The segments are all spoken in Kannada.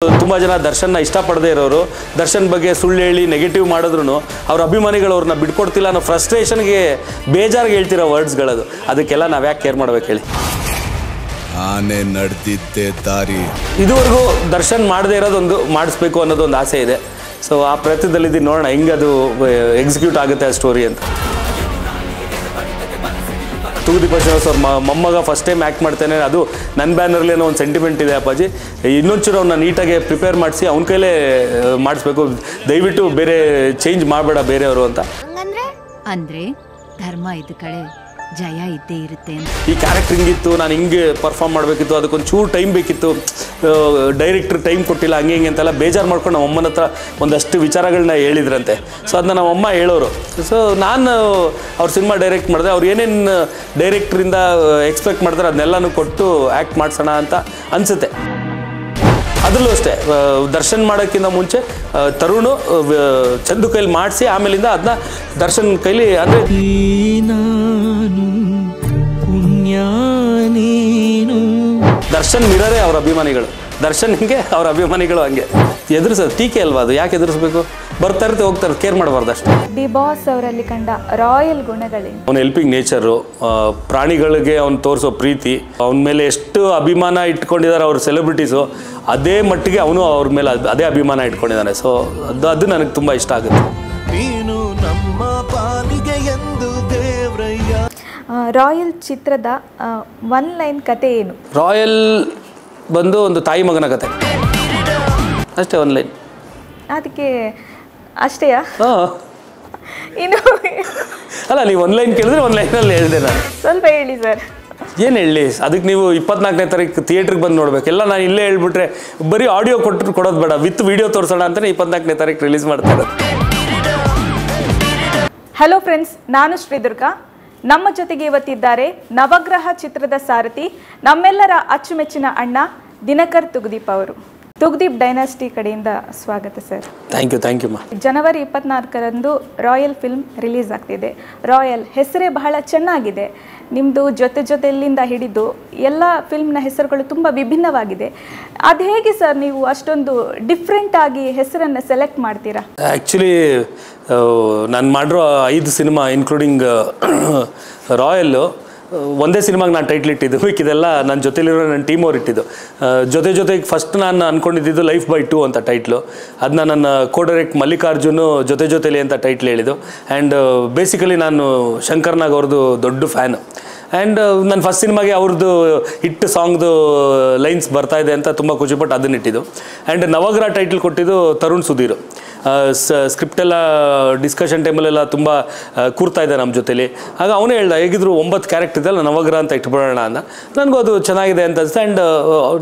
ತುಂಬ ಜನ ದರ್ಶನ್ನ ಇಷ್ಟಪಡದೇ ಇರೋರು, ದರ್ಶನ್ ಬಗ್ಗೆ ಸುಳ್ಳು ಹೇಳಿ ನೆಗೆಟಿವ್ ಮಾಡಿದ್ರು ಅವ್ರ ಅಭಿಮಾನಿಗಳು ಅವ್ರನ್ನ ಬಿಟ್ಕೊಡ್ತಿಲ್ಲ ಅನ್ನೋ ಫ್ರಸ್ಟ್ರೇಷನ್ಗೆ ಬೇಜಾರಿಗೆ ಹೇಳ್ತಿರೋ ವರ್ಡ್ಸ್ಗಳದು. ಅದಕ್ಕೆಲ್ಲ ನಾವು ಯಾಕೆ ಕೇರ್ ಮಾಡ್ಬೇಕು ಹೇಳಿ. ಆನೆ ನಡೆದಿದ್ದೆ ದಾರಿ. ಇದುವರೆಗೂ ದರ್ಶನ್ ಮಾಡದೇ ಇರೋದೊಂದು ಮಾಡಿಸ್ಬೇಕು ಅನ್ನೋದೊಂದು ಆಸೆ ಇದೆ. ಸೊ ಆ ಪ್ರಯತ್ನದಲ್ಲಿದ್ದು ನೋಡೋಣ ಹೆಂಗೆ ಅದು ಎಕ್ಸಿಕ್ಯೂಟ್ ಆಗುತ್ತೆ ಆ ಸ್ಟೋರಿ ಅಂತ. ತೂಗುದೀಪ ಶ್ರೀನಿವಾಸ್ ಅವ್ರ ಮೊಮ್ಮಗ ಫಸ್ಟ್ ಟೈಮ್ ಆ್ಯಕ್ಟ್ ಮಾಡ್ತೇನೆ, ಅದು ನನ್ನ ಬ್ಯಾನರ್ಲಿ ಏನೋ ಒಂದು ಸೆಂಟಿಮೆಂಟ್ ಇದೆ ಅಪ್ಪಾಜಿ. ಇನ್ನೊಂಚೂರು ಅವನ್ನ ನೀಟಾಗಿ ಪ್ರಿಪೇರ್ ಮಾಡಿಸಿ ಅವ್ನ ಕೈಲೇ ಮಾಡಿಸ್ಬೇಕು, ದಯವಿಟ್ಟು ಬೇರೆ ಚೇಂಜ್ ಮಾಡಬೇಡ ಬೇರೆಯವರು ಅಂತ. ಅಂದರೆ ಧರ್ಮ ಇದ್ದ ಕಡೆ ಜಯ ಇದ್ದೇ ಇರುತ್ತೆ. ಈ ಕ್ಯಾರೆಕ್ಟರ್ ಹಿಂಗಿತ್ತು, ನಾನು ಹಿಂಗೆ ಪರ್ಫಾರ್ಮ್ ಮಾಡಬೇಕಿತ್ತು, ಅದಕ್ಕೊಂದು ಚೂರು ಟೈಮ್ ಬೇಕಿತ್ತು, ಡೈರೆಕ್ಟ್ರ್ ಟೈಮ್ ಕೊಟ್ಟಿಲ್ಲ, ಹಂಗೆ ಹಿಂಗೆ ಅಂತೆಲ್ಲ ಬೇಜಾರು ಮಾಡ್ಕೊಂಡು ನಮ್ಮ ಅಮ್ಮನ ಹತ್ರ ಒಂದಷ್ಟು ವಿಚಾರಗಳನ್ನ ಹೇಳಿದ್ರಂತೆ. ಸೊ ಅದನ್ನ ನಮ್ಮಮ್ಮ ಹೇಳೋರು. ಸೊ ನಾನು ಅವ್ರ ಸಿನಿಮಾ ಡೈರೆಕ್ಟ್ ಮಾಡಿದೆ, ಅವ್ರು ಏನೇನು ಡೈರೆಕ್ಟ್ರಿಂದ ಎಕ್ಸ್ಪೆಕ್ಟ್ ಮಾಡ್ತಾರೆ ಅದನ್ನೆಲ್ಲನೂ ಕೊಟ್ಟು ಆ್ಯಕ್ಟ್ ಮಾಡಿಸೋಣ ಅಂತ ಅನಿಸುತ್ತೆ. ಅದರಲ್ಲೂ ಅಷ್ಟೇ ದರ್ಶನ್ ಮಾಡೋಕ್ಕಿಂತ ಮುಂಚೆ ತರುಣು ಚಂದು ಕೈಲಿ ಮಾಡಿಸಿ ಆಮೇಲಿಂದ ಅದನ್ನ ದರ್ಶನ್ ಕೈಲಿ ಅಂದರೆ ದರ್ಶನ್ ಮಿರರೇ ಅವ್ರ ಅಭಿಮಾನಿಗಳು, ದರ್ಶನ್ ಹಿಂಗೆ ಅವ್ರ ಅಭಿಮಾನಿಗಳು ಹಂಗೆ. ಎದುರಿಸೋದು ಟೀಕೆ ಅಲ್ವಾ ಅದು, ಯಾಕೆ ಎದುರಿಸ್ಬೇಕು? ಬರ್ತಾ ಇರ್ತೀವಿ ಹೋಗ್ತಾರೆ, ಕೇರ್ ಮಾಡಬಾರ್ದು ಅಷ್ಟೇ. ದಿ ಬಾಸ್ ಅವರಲ್ಲಿ ಕಂಡ ರಾಯಲ್ ಗುಣಗಳೇನು? ಅವನ ಹೆಲ್ಪಿಂಗ್ ನೇಚರು, ಪ್ರಾಣಿಗಳಿಗೆ ಅವ್ನು ತೋರಿಸೋ ಪ್ರೀತಿ, ಅವನ ಮೇಲೆ ಎಷ್ಟು ಅಭಿಮಾನ ಇಟ್ಕೊಂಡಿದ್ದಾರೆ ಅವ್ರ ಸೆಲೆಬ್ರಿಟೀಸು, ಅದೇ ಮಟ್ಟಿಗೆ ಅವನು ಅವ್ರ ಮೇಲೆ ಅದೇ ಅಭಿಮಾನ ಇಟ್ಕೊಂಡಿದ್ದಾನೆ. ಸೊ ಅದು ನನಗೆ ತುಂಬ ಇಷ್ಟ ಆಗುತ್ತೆ. ರಾಯಲ್ ಚಿತ್ರದ ಒನ್ ಲೈನ್ ಕತೆ ಏನು? ರಾಯಲ್ ಬಂದು ಒಂದು ತಾಯಿ ಮಗನ ಕತೆ ಅಷ್ಟೇ, ಒನ್ ಲೈನ್. ಅದಕ್ಕೆ ಅಷ್ಟೇಯಾ? ಹಾಂ, ಇನ್ನು ಅಲ್ಲ ನೀವು ಒನ್ ಲೈನ್ ಕೇಳಿದ್ರೆ ಒನ್ ಲೈನಲ್ಲಿ ಹೇಳಿದೆ ನಾನು. ಸ್ವಲ್ಪ ಹೇಳಿ ಸರ್. ಏನು ಹೇಳಿ, ಅದಕ್ಕೆ ನೀವು 24ನೇ ತಾರೀಕು ಥಿಯೇಟ್ರಿಗೆ ಬಂದು ನೋಡ್ಬೇಕು. ಎಲ್ಲ ನಾನು ಇಲ್ಲೇ ಹೇಳ್ಬಿಟ್ರೆ ಬರೀ ಆಡಿಯೋ ಕೊಡೋದು ಬೇಡ, ವಿತ್ ವಿಡಿಯೋ ತೋರಿಸೋಣ ಅಂತಲೇ 24ನೇ ತಾರೀಕು ರಿಲೀಸ್ ಮಾಡ್ತಾರೆ. ಹಲೋ ಫ್ರೆಂಡ್ಸ್, ನಾನು ಶ್ರೀದುರ್ಗಾ. ನಮ್ಮ ಜೊತೆಗೆ ಇವತ್ತಿದ್ದಾರೆ ನವಗ್ರಹ ಚಿತ್ರದ ಸಾರಥಿ, ನಮ್ಮೆಲ್ಲರ ಅಚ್ಚುಮೆಚ್ಚಿನ ಅಣ್ಣ ದಿನಕರ್ ತುಗುದೀಪ್ ಅವರು. ತುಗುದೀಪ್ ಡೈನಾಸ್ಟಿ ಕಡೆಯಿಂದ ಸ್ವಾಗತ ಸರ್. ಥ್ಯಾಂಕ್ ಯು ಮಾ. ಜನವರಿ 24ರಂದು ರಾಯಲ್ ಫಿಲ್ಮ್ ರಿಲೀಸ್ ಆಗ್ತಿದೆ. ರಾಯಲ್ ಹೆಸರೇ ಬಹಳ ಚೆನ್ನಾಗಿದೆ. ನಿಮ್ಮದು ಜೊತೆಲಿಂದ ಹಿಡಿದು ಎಲ್ಲ ಫಿಲ್ಮ್ನ ಹೆಸರುಗಳು ತುಂಬ ವಿಭಿನ್ನವಾಗಿದೆ. ಅದು ಹೇಗೆ ಸರ್ ನೀವು ಅಷ್ಟೊಂದು ಡಿಫ್ರೆಂಟ್ ಆಗಿ ಹೆಸರನ್ನು ಸೆಲೆಕ್ಟ್ ಮಾಡ್ತೀರಾ? ಆ್ಯಕ್ಚುಲಿ ನಾನು ಮಾಡಿರೋ 5 ಸಿನಿಮಾ ಇನ್ಕ್ಲೂಡಿಂಗ್ ರಾಯಲ್ಲು ಒಂದೇ ಸಿನಿಮಾಗೆ ನಾನು ಟೈಟ್ಲ್ ಇಟ್ಟಿದ್ದು, ಇದೆಲ್ಲ ನನ್ನ ಜೊತೆಲಿರೋ ನನ್ನ ಟೀಮ್ ಅವ್ರು ಇಟ್ಟಿದ್ದು. ಜೊತೆಗೆ ಫಸ್ಟ್ ನಾನು ಅಂದ್ಕೊಂಡಿದ್ದು ಲೈಫ್ ಬೈ 2 ಅಂತ ಟೈಟ್ಲು. ಅದನ್ನ ನನ್ನ ಕೋ ಡೈರೆಕ್ಟ್ ಮಲ್ಲಿಕಾರ್ಜುನು ಜೊತೆಲಿ ಅಂತ ಟೈಟ್ಲ್ ಹೇಳಿದ್ದು. ಆ್ಯಂಡ್ ಬೇಸಿಕಲಿ ನಾನು ಶಂಕರ್ನಾಗ್ ಅವ್ರದ್ದು ದೊಡ್ಡ ಫ್ಯಾನು. ಆ್ಯಂಡ್ ನನ್ನ ಫಸ್ಟ್ ಸಿನಿಮಾಗೆ ಅವ್ರದ್ದು ಹಿಟ್ ಸಾಂಗ್ದು ಲೈನ್ಸ್ ಬರ್ತಾಯಿದೆ ಅಂತ ತುಂಬ ಖುಷಿಪಟ್ಟು ಅದನ್ನ ಇಟ್ಟಿದ್ದು. ಆ್ಯಂಡ್ ನವಗ್ರಹ ಟೈಟ್ಲ್ ಕೊಟ್ಟಿದ್ದು ತರುಣ್ ಸುಧೀರ್. ಸ್ಕ್ರಿಪ್ಟೆಲ್ಲ ಡಿಸ್ಕಷನ್ ಟೈಮಲ್ಲೆಲ್ಲ ತುಂಬ ಕೂರ್ತಾ ಇದೆ ನಮ್ಮ ಜೊತೆಲಿ. ಆಗ ಅವನೇ ಹೇಳ್ದ, ಹೇಗಿದ್ರು 9 ಕ್ಯಾರೆಕ್ಟರ್ ಇದೆಲ್ಲ ನವಗ್ರಹ ಅಂತ ಇಟ್ಬಿಡೋಣ ಅಂತ. ನನಗೂ ಅದು ಚೆನ್ನಾಗಿದೆ ಅಂತ ಅನಿಸ್ತು. ಆ್ಯಂಡ್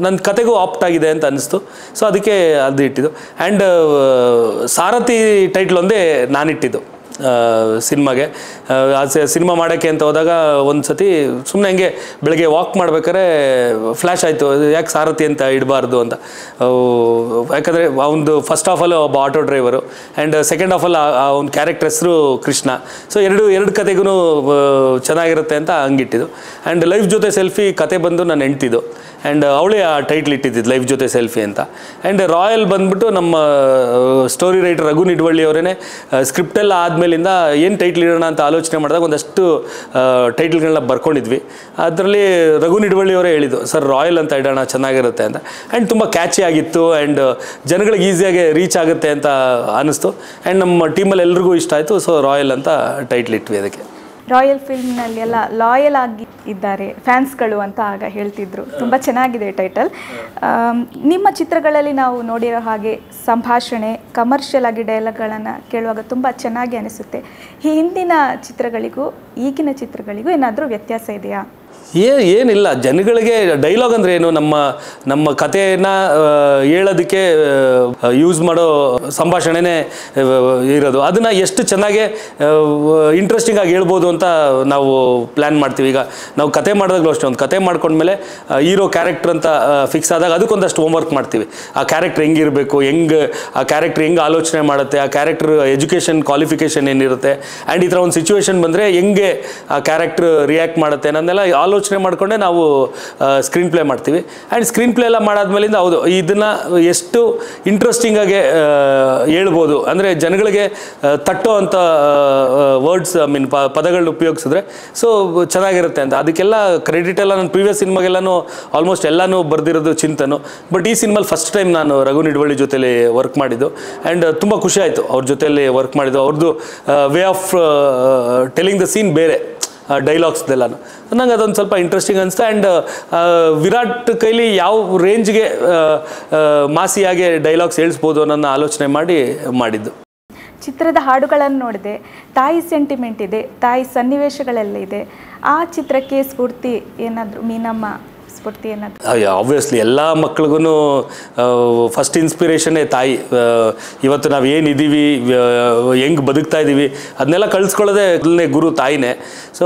ನನ್ನ ಕತೆಗೂ ಆಪ್ಟ್ ಆಗಿದೆ ಅಂತ ಅನ್ನಿಸ್ತು. ಸೊ ಅದಕ್ಕೆ ಅದು ಇಟ್ಟಿದ್ದು. ಆ್ಯಂಡ್ ಸಾರಥಿ ಟೈಟ್ಲ್ ಒಂದೇ ನಾನಿಟ್ಟಿದ್ದು ಸಿನಿಮಾಗೆ. ಸಿನಿಮಾ ಮಾಡೋಕ್ಕೆ ಅಂತ ಹೋದಾಗ ಒಂದು ಸತಿ ಸುಮ್ಮನೆ ಹಂಗೆ ಬೆಳಗ್ಗೆ ವಾಕ್ ಮಾಡ್ಬೇಕಾದ್ರೆ ಫ್ಲ್ಯಾಶ್ ಆಯಿತು, ಯಾಕೆ ಸಾರಥಿ ಅಂತ ಇಡಬಾರ್ದು ಅಂತ. ಯಾಕಂದರೆ ಅವನದು ಫಸ್ಟ್ ಹಾಫಲ್ಲಿ ಒಬ್ಬ ಆಟೋ ಡ್ರೈವರು, ಆ್ಯಂಡ್ ಸೆಕೆಂಡ್ ಹಾಫಲ್ಲಿ ಅವ್ನ ಕ್ಯಾರೆಕ್ಟರ್ ಹೆಸರು ಕೃಷ್ಣ. ಸೊ ಎರಡು ಕತೆಗೂ ಚೆನ್ನಾಗಿರುತ್ತೆ ಅಂತ ಹಂಗಿಟ್ಟಿದ್ದು. ಆ್ಯಂಡ್ ಲೈಫ್ ಜೊತೆ ಸೆಲ್ಫಿ ಕತೆ ಬಂದು ನಾನು ಹೆಂಡ್ತಿದ್ದು, ಆ್ಯಂಡ್ ಅವಳೇ ಆ ಟೈಟ್ಲ್ ಇಟ್ಟಿದ್ದು ಲೈಫ್ ಜೊತೆ ಸೆಲ್ಫಿ ಅಂತ. ಆ್ಯಂಡ್ ರಾಯಲ್ ಬಂದ್ಬಿಟ್ಟು ನಮ್ಮ ಸ್ಟೋರಿ ರೈಟರ್ ರಘು ನಿಡ್ವಳ್ಳಿ ಅವರೇ ಸ್ಕ್ರಿಪ್ಟೆಲ್ಲ ಆದಮೇಲಿಂದ ಏನು ಟೈಟ್ಲ್ ಇಡೋಣ ಅಂತ ಆಲೋಚನೆ ಮಾಡಿದಾಗ ಒಂದಷ್ಟು ಟೈಟ್ಲ್ಗಳನ್ನ ಬರ್ಕೊಂಡಿದ್ವಿ. ಅದರಲ್ಲಿ ರಘು ನಿಡ್ವಳ್ಳಿ ಅವರೇ ಹೇಳಿದ್ದು, ಸರ್ ರಾಯಲ್ ಅಂತ ಇಡೋಣ ಚೆನ್ನಾಗಿರುತ್ತೆ ಅಂತ. ಆ್ಯಂಡ್ ತುಂಬ ಕ್ಯಾಚಿ ಆಗಿತ್ತು, ಆ್ಯಂಡ್ ಜನಗಳಿಗೆ ಈಸಿಯಾಗಿ ರೀಚ್ ಆಗುತ್ತೆ ಅಂತ ಅನ್ನಿಸ್ತು. ಆ್ಯಂಡ್ ನಮ್ಮ ಟೀಮಲ್ಲಿ ಎಲ್ರಿಗೂ ಇಷ್ಟ ಆಯಿತು. ಸೊ ರಾಯಲ್ ಅಂತ ಟೈಟ್ಲ್ ಇಟ್ವಿ ಅದಕ್ಕೆ. ರಾಯಲ್ ಫಿಲ್ಮ್ನಲ್ಲಿ ಎಲ್ಲ ಲಾಯಲ್ ಆಗಿ ಇದ್ದಾರೆ ಫ್ಯಾನ್ಸ್ಗಳು ಅಂತ ಆಗ ಹೇಳ್ತಿದ್ರು. ತುಂಬ ಚೆನ್ನಾಗಿದೆ ಟೈಟಲ್. ನಿಮ್ಮ ಚಿತ್ರಗಳಲ್ಲಿ ನಾವು ನೋಡಿರೋ ಹಾಗೆ ಸಂಭಾಷಣೆ, ಕಮರ್ಷಿಯಲ್ ಆಗಿ ಡೈಲಾಗ್ಗಳನ್ನು ಕೇಳುವಾಗ ತುಂಬ ಚೆನ್ನಾಗಿ ಅನಿಸುತ್ತೆ. ಈ ಹಿಂದಿನ ಚಿತ್ರಗಳಿಗೂ ಈಗಿನ ಚಿತ್ರಗಳಿಗೂ ಏನಾದರೂ ವ್ಯತ್ಯಾಸ ಇದೆಯಾ? ಏನಿಲ್ಲ, ಜನಗಳಿಗೆ ಡೈಲಾಗ್ ಅಂದರೆ ಏನು, ನಮ್ಮ ಕಥೆಯನ್ನು ಹೇಳೋದಕ್ಕೆ ಯೂಸ್ ಮಾಡೋ ಸಂಭಾಷಣೆನೇ ಇರೋದು. ಅದನ್ನು ಎಷ್ಟು ಚೆನ್ನಾಗಿ ಇಂಟ್ರೆಸ್ಟಿಂಗ್ ಆಗಿ ಹೇಳ್ಬೋದು ಅಂತ ನಾವು ಪ್ಲ್ಯಾನ್ ಮಾಡ್ತೀವಿ. ಈಗ ನಾವು ಕತೆ ಮಾಡಿದಾಗಲೂ ಅಷ್ಟೇ, ಒಂದು ಕತೆ ಮಾಡ್ಕೊಂಡ್ಮೇಲೆ ಹೀರೋ ಕ್ಯಾರೆಕ್ಟರ್ ಅಂತ ಫಿಕ್ಸ್ ಆದಾಗ ಅದಕ್ಕೊಂದಷ್ಟು ಹೋಮ್ವರ್ಕ್ ಮಾಡ್ತೀವಿ. ಆ ಕ್ಯಾರೆಕ್ಟರ್ ಹೆಂಗಿರಬೇಕು, ಆ ಕ್ಯಾರೆಕ್ಟರ್ ಹೆಂಗೆ ಆಲೋಚನೆ ಮಾಡುತ್ತೆ, ಆ ಕ್ಯಾರೆಕ್ಟರ್ ಎಜುಕೇಷನ್ ಕ್ವಾಲಿಫಿಕೇಷನ್ ಏನಿರುತ್ತೆ, ಆ್ಯಂಡ್ ಈ ಥರ ಒಂದು ಸಿಚುವೇಶನ್ ಬಂದರೆ ಹೆಂಗೆ ಆ ಕ್ಯಾರೆಕ್ಟರ್ ರಿಯಾಕ್ಟ್ ಮಾಡುತ್ತೆ ಅನ್ನೋದನ್ನೆಲ್ಲ ಆಲೋಚನೆ ಮಾಡಿಕೊಂಡೇ ನಾವು ಸ್ಕ್ರೀನ್ ಪ್ಲೇ ಮಾಡ್ತೀವಿ. ಆ್ಯಂಡ್ ಸ್ಕ್ರೀನ್ ಪ್ಲೇ ಎಲ್ಲ ಮಾಡಾದ್ಮೇಲಿಂದ ಹೌದು ಇದನ್ನು ಎಷ್ಟು ಇಂಟ್ರೆಸ್ಟಿಂಗಾಗಿ ಹೇಳ್ಬೋದು ಅಂದರೆ ಜನಗಳಿಗೆ ತಟ್ಟೋ ಅಂಥ ವರ್ಡ್ಸ್ ಪದಗಳನ್ನ ಉಪಯೋಗಿಸಿದ್ರೆ ಸೊ ಚೆನ್ನಾಗಿರುತ್ತೆ ಅಂತ. ಅದಕ್ಕೆಲ್ಲ ಕ್ರೆಡಿಟ್ ಎಲ್ಲ ನನ್ನ ಪ್ರೀವಿಯಸ್ ಸಿನಿಮಾಗೆಲ್ಲನೂ ಆಲ್ಮೋಸ್ಟ್ ಎಲ್ಲನೂ ಬರೆದಿರೋದು ಚಿಂತನು. ಬಟ್ ಈ ಸಿನಿಮಾಲಿ ಫಸ್ಟ್ ಟೈಮ್ ನಾನು ರಘು ನಿಡ್ವಳ್ಳಿ ಜೊತೆಲಿ ವರ್ಕ್ ಮಾಡಿದ್ದು. ಆ್ಯಂಡ್ ತುಂಬ ಖುಷಿ ಆಯಿತು ಅವ್ರ ಜೊತೆಯಲ್ಲಿ ವರ್ಕ್ ಮಾಡಿದ್ದು. ಅವ್ರದ್ದು way of telling the scene ಬೇರೆ, ಡೈಲಾಗ್ಸ್ದೆಲ್ಲನು ನಂಗೆ ಅದೊಂದು ಸ್ವಲ್ಪ ಇಂಟ್ರೆಸ್ಟಿಂಗ್ ಅನಿಸ್ತು. ಆ್ಯಂಡ್ ವಿರಾಟ್ ಕೈಲಿ ಯಾವ ರೇಂಜ್ಗೆ ಮಾಸಿಯಾಗಿ ಡೈಲಾಗ್ಸ್ ಹೇಳಿಸ್ಬೋದು ಅನ್ನೋ ಆಲೋಚನೆ ಮಾಡಿದ್ದು. ಚಿತ್ರದ ಹಾಡುಗಳನ್ನು ನೋಡಿದೆ, ತಾಯಿ ಸೆಂಟಿಮೆಂಟ್ ಇದೆ, ತಾಯಿ ಸನ್ನಿವೇಶಗಳೆಲ್ಲ ಇದೆ. ಆ ಚಿತ್ರಕ್ಕೆ ಸ್ಫೂರ್ತಿ ಏನಾದರೂ ಮೀನಮ್ಮ ಸ್ಫೂರ್ತಿ ಏನಾದರೂ? ಆಬ್ವಿಯಸ್ಲಿ ಎಲ್ಲ ಮಕ್ಳಿಗೂ ಫಸ್ಟ್ ಇನ್ಸ್ಪಿರೇಷನ್ನೇ ತಾಯಿ. ಇವತ್ತು ನಾವು ಏನಿದ್ದೀವಿ, ಹೆಂಗೆ ಬದುಕ್ತಾ ಇದ್ದೀವಿ ಅದನ್ನೆಲ್ಲ ಕಳಿಸ್ಕೊಳ್ಳೋದೇ ಗುರು ತಾಯಿನೇ. ಸೊ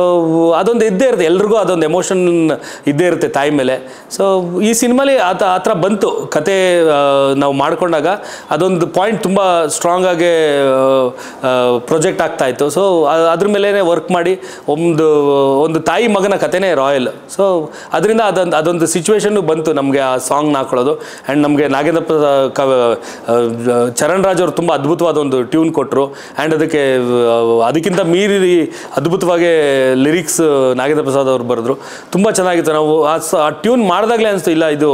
ಅದೊಂದು ಇದ್ದೇ ಇರುತ್ತೆ, ಎಲ್ರಿಗೂ ಅದೊಂದು ಎಮೋಷನ್ ಇದ್ದೇ ಇರುತ್ತೆ ತಾಯಿ ಮೇಲೆ. ಸೊ ಈ ಸಿನಿಮಾಲಿ ಆ ಥರ ಬಂತು ಕತೆ ನಾವು ಮಾಡಿಕೊಂಡಾಗ ಅದೊಂದು ಪಾಯಿಂಟ್ ತುಂಬ ಸ್ಟ್ರಾಂಗಾಗಿ ಪ್ರೊಜೆಕ್ಟ್ ಆಗ್ತಾಯಿತ್ತು. ಸೊ ಅದ್ರ ಮೇಲೇ ವರ್ಕ್ ಮಾಡಿ ಒಂದು ತಾಯಿ ಮಗನ ಕತೆನೇ ರಾಯಲ್. ಸೊ ಅದರಿಂದ ಅದೊಂದು ಸಿಚುವೇಶನ್ನು ಬಂತು ನಮಗೆ ಆ ಸಾಂಗ್ನ ಹಾಕೊಳ್ಳೋದು. ಆ್ಯಂಡ್ ನಮಗೆ ನಾಗೇಂದ್ರ ಚರಣ್ ರಾಜ್ ಅವರು ತುಂಬ ಅದ್ಭುತವಾದ ಒಂದು ಟ್ಯೂನ್ ಕೊಟ್ಟರು. ಆ್ಯಂಡ್ ಅದಕ್ಕಿಂತ ಮೀರಿ ಅದ್ಭುತವಾಗಿ ಲಿರಿಕ್ಸ್ ನಾಗೇಂದ್ರ ಪ್ರಸಾದ್ ಅವರು ಬರೆದ್ರು. ತುಂಬ ಚೆನ್ನಾಗಿತ್ತು. ನಾವು ಆ ಟ್ಯೂನ್ ಮಾಡಿದಾಗಲೇ ಅನಿಸ್ತು ಇಲ್ಲ ಇದು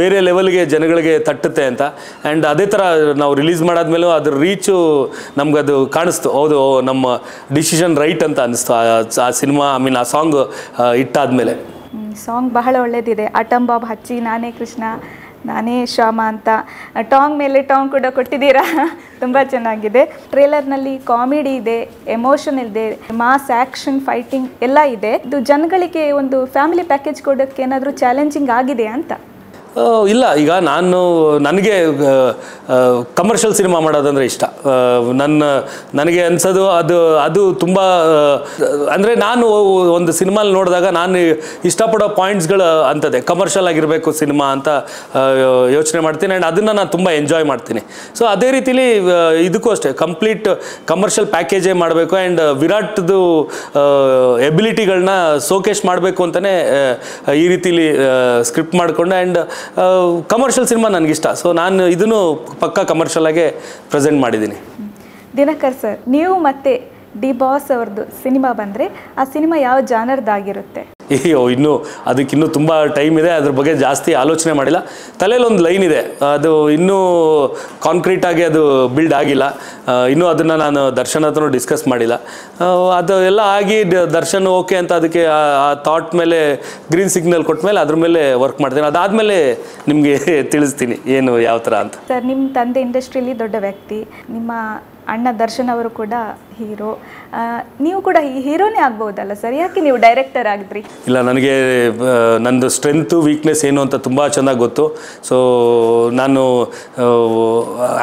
ಬೇರೆ ಲೆವೆಲ್ಗೆ ಜನಗಳಿಗೆ ತಟ್ಟುತ್ತೆ ಅಂತ. ಆ್ಯಂಡ್ ಅದೇ ಥರ ನಾವು ರಿಲೀಸ್ ಮಾಡಾದ್ಮೇಲೂ ಅದ್ರ ರೀಚು ನಮಗದು ಕಾಣಿಸ್ತು. ಹೌದು ನಮ್ಮ ಡಿಸಿಷನ್ ರೈಟ್ ಅಂತ ಅನ್ನಿಸ್ತು ಆ ಸಿನಿಮಾ ಆ ಸಾಂಗ್ ಇಟ್ಟಾದ್ಮೇಲೆ. ಸಾಂಗ್ ಬಹಳ ಒಳ್ಳೆಯದಿದೆ. ಅಟಂ ಬಾಬ್ ಹಚ್ಚಿ ನಾನೇ ಕೃಷ್ಣ ನಾನೇ ಶ್ಯಾಮ ಅಂತ ಟಾಂಗ್ ಮೇಲೆ ಟಾಂಗ್ ಕೂಡ ಕೊಟ್ಟಿದ್ದೀರಾ, ತುಂಬ ಚೆನ್ನಾಗಿದೆ. ಟ್ರೇಲರ್ನಲ್ಲಿ ಕಾಮಿಡಿ ಇದೆ, ಎಮೋಷನ್ ಇದೆ, ಮಾಸ್ ಆ್ಯಕ್ಷನ್ ಫೈಟಿಂಗ್ ಎಲ್ಲ ಇದೆ. ಇದು ಜನಗಳಿಗೆ ಒಂದು ಫ್ಯಾಮಿಲಿ ಪ್ಯಾಕೇಜ್ ಕೊಡೋಕ್ಕೆ ಏನಾದರೂ ಚಾಲೆಂಜಿಂಗ್ ಆಗಿದೆ ಅಂತ? ಇಲ್ಲ, ನನಗೆ ಕಮರ್ಷಿಯಲ್ ಸಿನಿಮಾ ಮಾಡೋದಂದರೆ ಇಷ್ಟ. ನನಗೆ ಅನ್ಸೋದು ಅದು ತುಂಬ ಅಂದರೆ ನಾನು ಒಂದು ಸಿನಿಮಾಲಿ ನೋಡಿದಾಗ ನಾನು ಇಷ್ಟಪಡೋ ಪಾಯಿಂಟ್ಸ್ಗಳು ಅಂಥದ್ದೇ ಕಮರ್ಷಿಯಲ್ ಆಗಿರಬೇಕು ಸಿನಿಮಾ ಅಂತ ಯೋಚನೆ ಮಾಡ್ತೀನಿ. ಆ್ಯಂಡ್ ಅದನ್ನು ನಾನು ತುಂಬ ಎಂಜಾಯ್ ಮಾಡ್ತೀನಿ. ಸೊ ಅದೇ ರೀತಿಲಿ ಇದಕ್ಕೂ ಅಷ್ಟೇ ಕಂಪ್ಲೀಟ್ ಕಮರ್ಷಿಯಲ್ ಪ್ಯಾಕೇಜೇ ಮಾಡಬೇಕು. ಆ್ಯಂಡ್ ವಿರಾಟ್ದು ಎಬಿಲಿಟಿಗಳನ್ನ ಸೋಕೇಶ್ ಮಾಡಬೇಕು ಅಂತಲೇ ಈ ರೀತಿಲಿ ಸ್ಕ್ರಿಪ್ಟ್ ಮಾಡಿಕೊಂಡು ಆ್ಯಂಡ್ ಕಮರ್ಷಿಯಲ್ ಸಿನಿಮಾ ನನಗಿಷ್ಟ. ಸೊ ನಾನು ಇದನ್ನು ಪಕ್ಕಾ ಕಮರ್ಷಿಯಲ್ ಆಗೇ ಪ್ರೆಸೆಂಟ್ ಮಾಡಿದ್ದೀನಿ. ದಿನಕರ್ ಸರ್, ನೀವು ಮತ್ತೆ ಡಿ ಬಾಸ್ ಅವ್ರದ್ದು ಸಿನಿಮಾ ಬಂದರೆ ಆ ಸಿನಿಮಾ ಯಾವ ಜಾನರ್ದಾಗಿರುತ್ತೆ? ಇನ್ನೂ ಅದಕ್ಕಿನ್ನೂ ತುಂಬ ಟೈಮ್ ಇದೆ. ಅದ್ರ ಬಗ್ಗೆ ಜಾಸ್ತಿ ಆಲೋಚನೆ ಮಾಡಿಲ್ಲ. ತಲೆಯಲ್ಲಿ ಒಂದು ಲೈನ್ ಇದೆ, ಅದು ಇನ್ನೂ ಕಾಂಕ್ರೀಟಾಗಿ ಅದು ಬಿಲ್ಡ್ ಆಗಿಲ್ಲ. ಇನ್ನೂ ಅದನ್ನು ನಾನು ದರ್ಶನ್ ಹತ್ರನೂ ಡಿಸ್ಕಸ್ ಮಾಡಿಲ್ಲ. ಅದು ಎಲ್ಲ ಆಗಿ ದರ್ಶನ್ ಓಕೆ ಅಂತ ಅದಕ್ಕೆ ಆ ಥಾಟ್ ಮೇಲೆ ಗ್ರೀನ್ ಸಿಗ್ನಲ್ ಕೊಟ್ಟ ಮೇಲೆ ಅದ್ರ ಮೇಲೆ ವರ್ಕ್ ಮಾಡ್ತೀನಿ. ಅದಾದಮೇಲೆ ನಿಮಗೆ ತಿಳಿಸ್ತೀನಿ ಏನು ಯಾವ ಥರ ಅಂತ. ಸರ್, ನಿಮ್ಮ ತಂದೆ ಇಂಡಸ್ಟ್ರಿಯಲ್ಲಿ ದೊಡ್ಡ ವ್ಯಕ್ತಿ, ನಿಮ್ಮ ಅಣ್ಣ ದರ್ಶನ್ ಅವರು ಕೂಡ ಹೀರೋ, ನೀವು ಕೂಡ ಹೀರೋನೇ ಆಗ್ಬೋದಲ್ಲ ಸರ್? ಯಾಕೆ ನೀವು ಡೈರೆಕ್ಟರ್ ಆಗಿದ್ರಿ? ಇಲ್ಲ, ನನಗೆ ನಂದು ಸ್ಟ್ರೆಂತು ವೀಕ್ನೆಸ್ ಏನು ಅಂತ ತುಂಬ ಚೆನ್ನಾಗಿ ಗೊತ್ತು. ಸೊ ನಾನು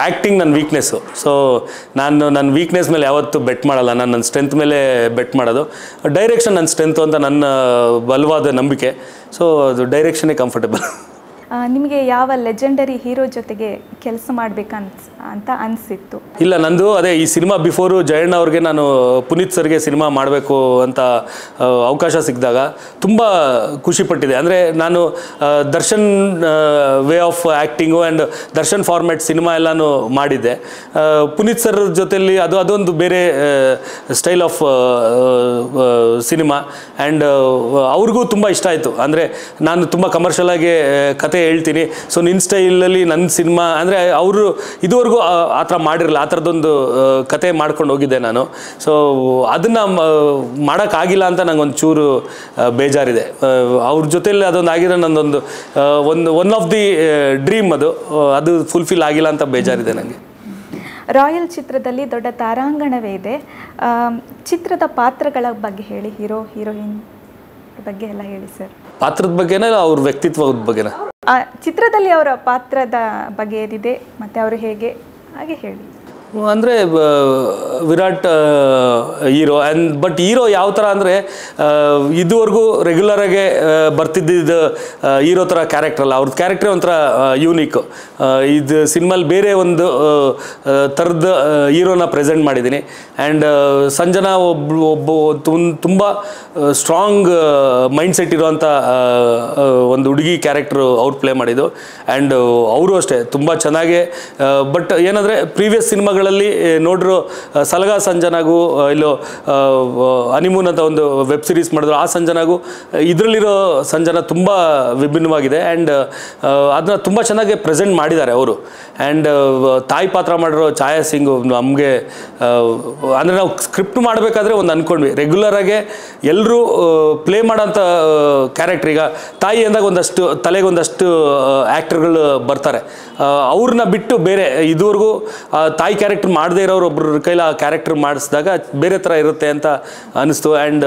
ಆ್ಯಕ್ಟಿಂಗ್ ನನ್ನ ವೀಕ್ನೆಸ್ಸು. ಸೊ ನನ್ನ ವೀಕ್ನೆಸ್ ಮೇಲೆ ಯಾವತ್ತೂ ಬೆಟ್ ಮಾಡಲ್ಲ, ನಾನು ನನ್ನ ಸ್ಟ್ರೆಂತ್ ಮೇಲೆ ಬೆಟ್ ಮಾಡೋದು. ಡೈರೆಕ್ಷನ್ ನನ್ನ ಸ್ಟ್ರೆಂತು ಅಂತ ನನ್ನ ಬಲವಾದ ನಂಬಿಕೆ. ಸೊ ಅದು ಡೈರೆಕ್ಷನ್ನೇ ಕಂಫರ್ಟಬಲ್. ನಿಮಗೆ ಯಾವ ಲೆಜೆಂಡರಿ ಹೀರೋ ಜೊತೆಗೆ ಕೆಲಸ ಅಂತ ಅನಿಸಿತ್ತು? ಇಲ್ಲ, ನಂದು ಅದೇ ಈ ಸಿನಿಮಾ ಬಿಫೋರು ಜಯಣ್ಣ ಅವ್ರಿಗೆ ನಾನು ಪುನೀತ್ ಸರ್ಗೆ ಸಿನಿಮಾ ಮಾಡಬೇಕು ಅಂತ ಅವಕಾಶ ಸಿಕ್ಕಿದಾಗ ತುಂಬ ಖುಷಿಪಟ್ಟಿದೆ. ಅಂದರೆ ನಾನು Darshan way of acting and Darshan format cinema ಎಲ್ಲನೂ ಮಾಡಿದ್ದೆ. ಪುನೀತ್ ಸರ್ ಜೊತೆಯಲ್ಲಿ ಅದೊಂದು ಬೇರೆ ಸ್ಟೈಲ್ ಆಫ್ ಸಿನಿಮಾ. ಆ್ಯಂಡ್ ಅವ್ರಿಗೂ ತುಂಬ ಇಷ್ಟ ಆಯಿತು. ಅಂದರೆ ನಾನು ತುಂಬ ಕಮರ್ಷಿಯಲ್ ಆಗಿ ಕತೆ ಹೇಳ್ತೀನಿ, ಸೊ ನಿನ್ನ ಸ್ಟೈಲಲ್ಲಿ ನನ್ನ ಸಿನಿಮಾ ಅಂದರೆ ಅವರು ಇದುವರೆಗೂ ಆ ಥರ ಮಾಡಿರಲಿಲ್ಲ. ಆ ಥರದೊಂದು ಕತೆ ಮಾಡ್ಕೊಂಡು ಹೋಗಿದ್ದೆ ನಾನು. ಸೊ ಅದನ್ನು ಮಾಡೋಕ್ಕಾಗಿಲ್ಲ ಅಂತ ನಂಗೆ ಒಂದು ಚೂರು ಬೇಜಾರಿದೆ. ಅವ್ರ ಜೊತೆಯಲ್ಲಿ ಅದೊಂದು ಆಗಿರೋ ನನ್ನೊಂದು ಒನ್ ಆಫ್ ದಿ ಡ್ರೀಮ್ ಅದು ಫುಲ್ಫಿಲ್ ಆಗಿಲ್ಲ ಅಂತ ಬೇಜಾರಿದೆ ನನಗೆ. ರಾಯಲ್ ಚಿತ್ರದಲ್ಲಿ ದೊಡ್ಡ ತಾರಾಂಗಣವೇ ಇದೆ. ಚಿತ್ರದ ಪಾತ್ರಗಳ ಬಗ್ಗೆ ಹೇಳಿ, ಹೀರೋಯಿನ್ ಬಗ್ಗೆ ಎಲ್ಲ ಹೇಳಿ ಸರ್. ಪಾತ್ರದ ಬಗ್ಗೆನಾ ಅವ್ರ ವ್ಯಕ್ತಿತ್ವದ ಬಗ್ಗೆನಾ? ಚಿತ್ರದಲ್ಲಿ ಅವರ ಪಾತ್ರದ ಬಗ್ಗೆ ಏನಿದೆ ಮತ್ತು ಅವರು ಹೇಗೆ ಹಾಗೆ ಹೇಳಿ. ಅಂದರೆ ವಿರಾಟ್ ಹೀರೋ ಬಟ್ ಹೀರೋ ಯಾವ ಥರ ಅಂದರೆ ಇದುವರೆಗೂ ರೆಗ್ಯುಲರಾಗೆ ಬರ್ತಿದ್ದಿದ್ದು ಹೀರೋ ಥರ ಕ್ಯಾರೆಕ್ಟರ್ ಅಲ್ಲ, ಅವ್ರದ್ದು ಕ್ಯಾರೆಕ್ಟ್ರೇ ಒಂಥರ ಯೂನಿಕ್. ಇದು ಸಿನಿಮಾಲಿ ಬೇರೆ ಒಂದು ಥರದ ಹೀರೋನ ಪ್ರೆಸೆಂಟ್ ಮಾಡಿದ್ದೀನಿ. ಆ್ಯಂಡ್ ಸಂಜನಾ ಒಬ್ಬ ತುಂಬ ಸ್ಟ್ರಾಂಗ್ ಮೈಂಡ್ಸೆಟ್ ಇರೋವಂಥ ಒಂದು ಹುಡುಗಿ ಕ್ಯಾರೆಕ್ಟ್ರು ಅವ್ರು ಪ್ಲೇ ಮಾಡಿದ್ದು. ಆ್ಯಂಡ್ ಅವರು ಅಷ್ಟೇ ತುಂಬ ಚೆನ್ನಾಗಿ, ಬಟ್ ಏನಂದರೆ ಪ್ರೀವಿಯಸ್ ಸಿನಿಮಾಗಳಲ್ಲಿ ನೋಡಿರೋ ಸಲಗಾ ಸಂಜನಾಗೂ ಇಲ್ಲೋ ಹನಿಮೂನ್ ಅಂತ ಒಂದು ವೆಬ್ ಸೀರೀಸ್ ಮಾಡಿದ್ರು, ಆ ಸಂಜನಾಗೂ ಇದರಲ್ಲಿರೋ ಸಂಜನಾ ತುಂಬ ವಿಭಿನ್ನವಾಗಿದೆ. ಆ್ಯಂಡ್ ಅದನ್ನ ತುಂಬ ಚೆನ್ನಾಗಿ ಪ್ರೆಸೆಂಟ್ ಮಾಡಿದ್ದಾರೆ ಅವರು. ಆ್ಯಂಡ್ ತಾಯಿ ಪಾತ್ರ ಮಾಡಿರೋ ಛಾಯಾ ಸಿಂಗು ನಮಗೆ ಅಂದರೆ ನಾವು ಸ್ಕ್ರಿಪ್ಟ್ ಮಾಡಬೇಕಾದ್ರೆ ಒಂದು ಅಂದ್ಕೊಂಡ್ವಿ, ರೆಗ್ಯುಲರಾಗೆ ಎಲ್ಲರೂ ಪ್ಲೇ ಮಾಡೋಂಥ ಕ್ಯಾರೆಕ್ಟ್ರ್. ಈಗ ತಾಯಿ ಅಂದಾಗ ಒಂದಷ್ಟು ತಲೆಗೊಂದಷ್ಟು ಆ್ಯಕ್ಟರ್ಗಳು ಬರ್ತಾರೆ, ಅವ್ರನ್ನ ಬಿಟ್ಟು ಬೇರೆ ಇದುವರೆಗೂ ತಾಯಿ ಕ್ಯಾರೆಕ್ಟರ್ ಮಾಡದೇ ಇರೋರು ಒಬ್ಬರ ಕೈಲಿ ಆ ಕ್ಯಾರೆಕ್ಟರ್ ಮಾಡಿಸಿದಾಗ ಬೇರೆ ಥರ ಇರುತ್ತೆ ಅಂತ ಅನ್ನಿಸ್ತು. ಆ್ಯಂಡ್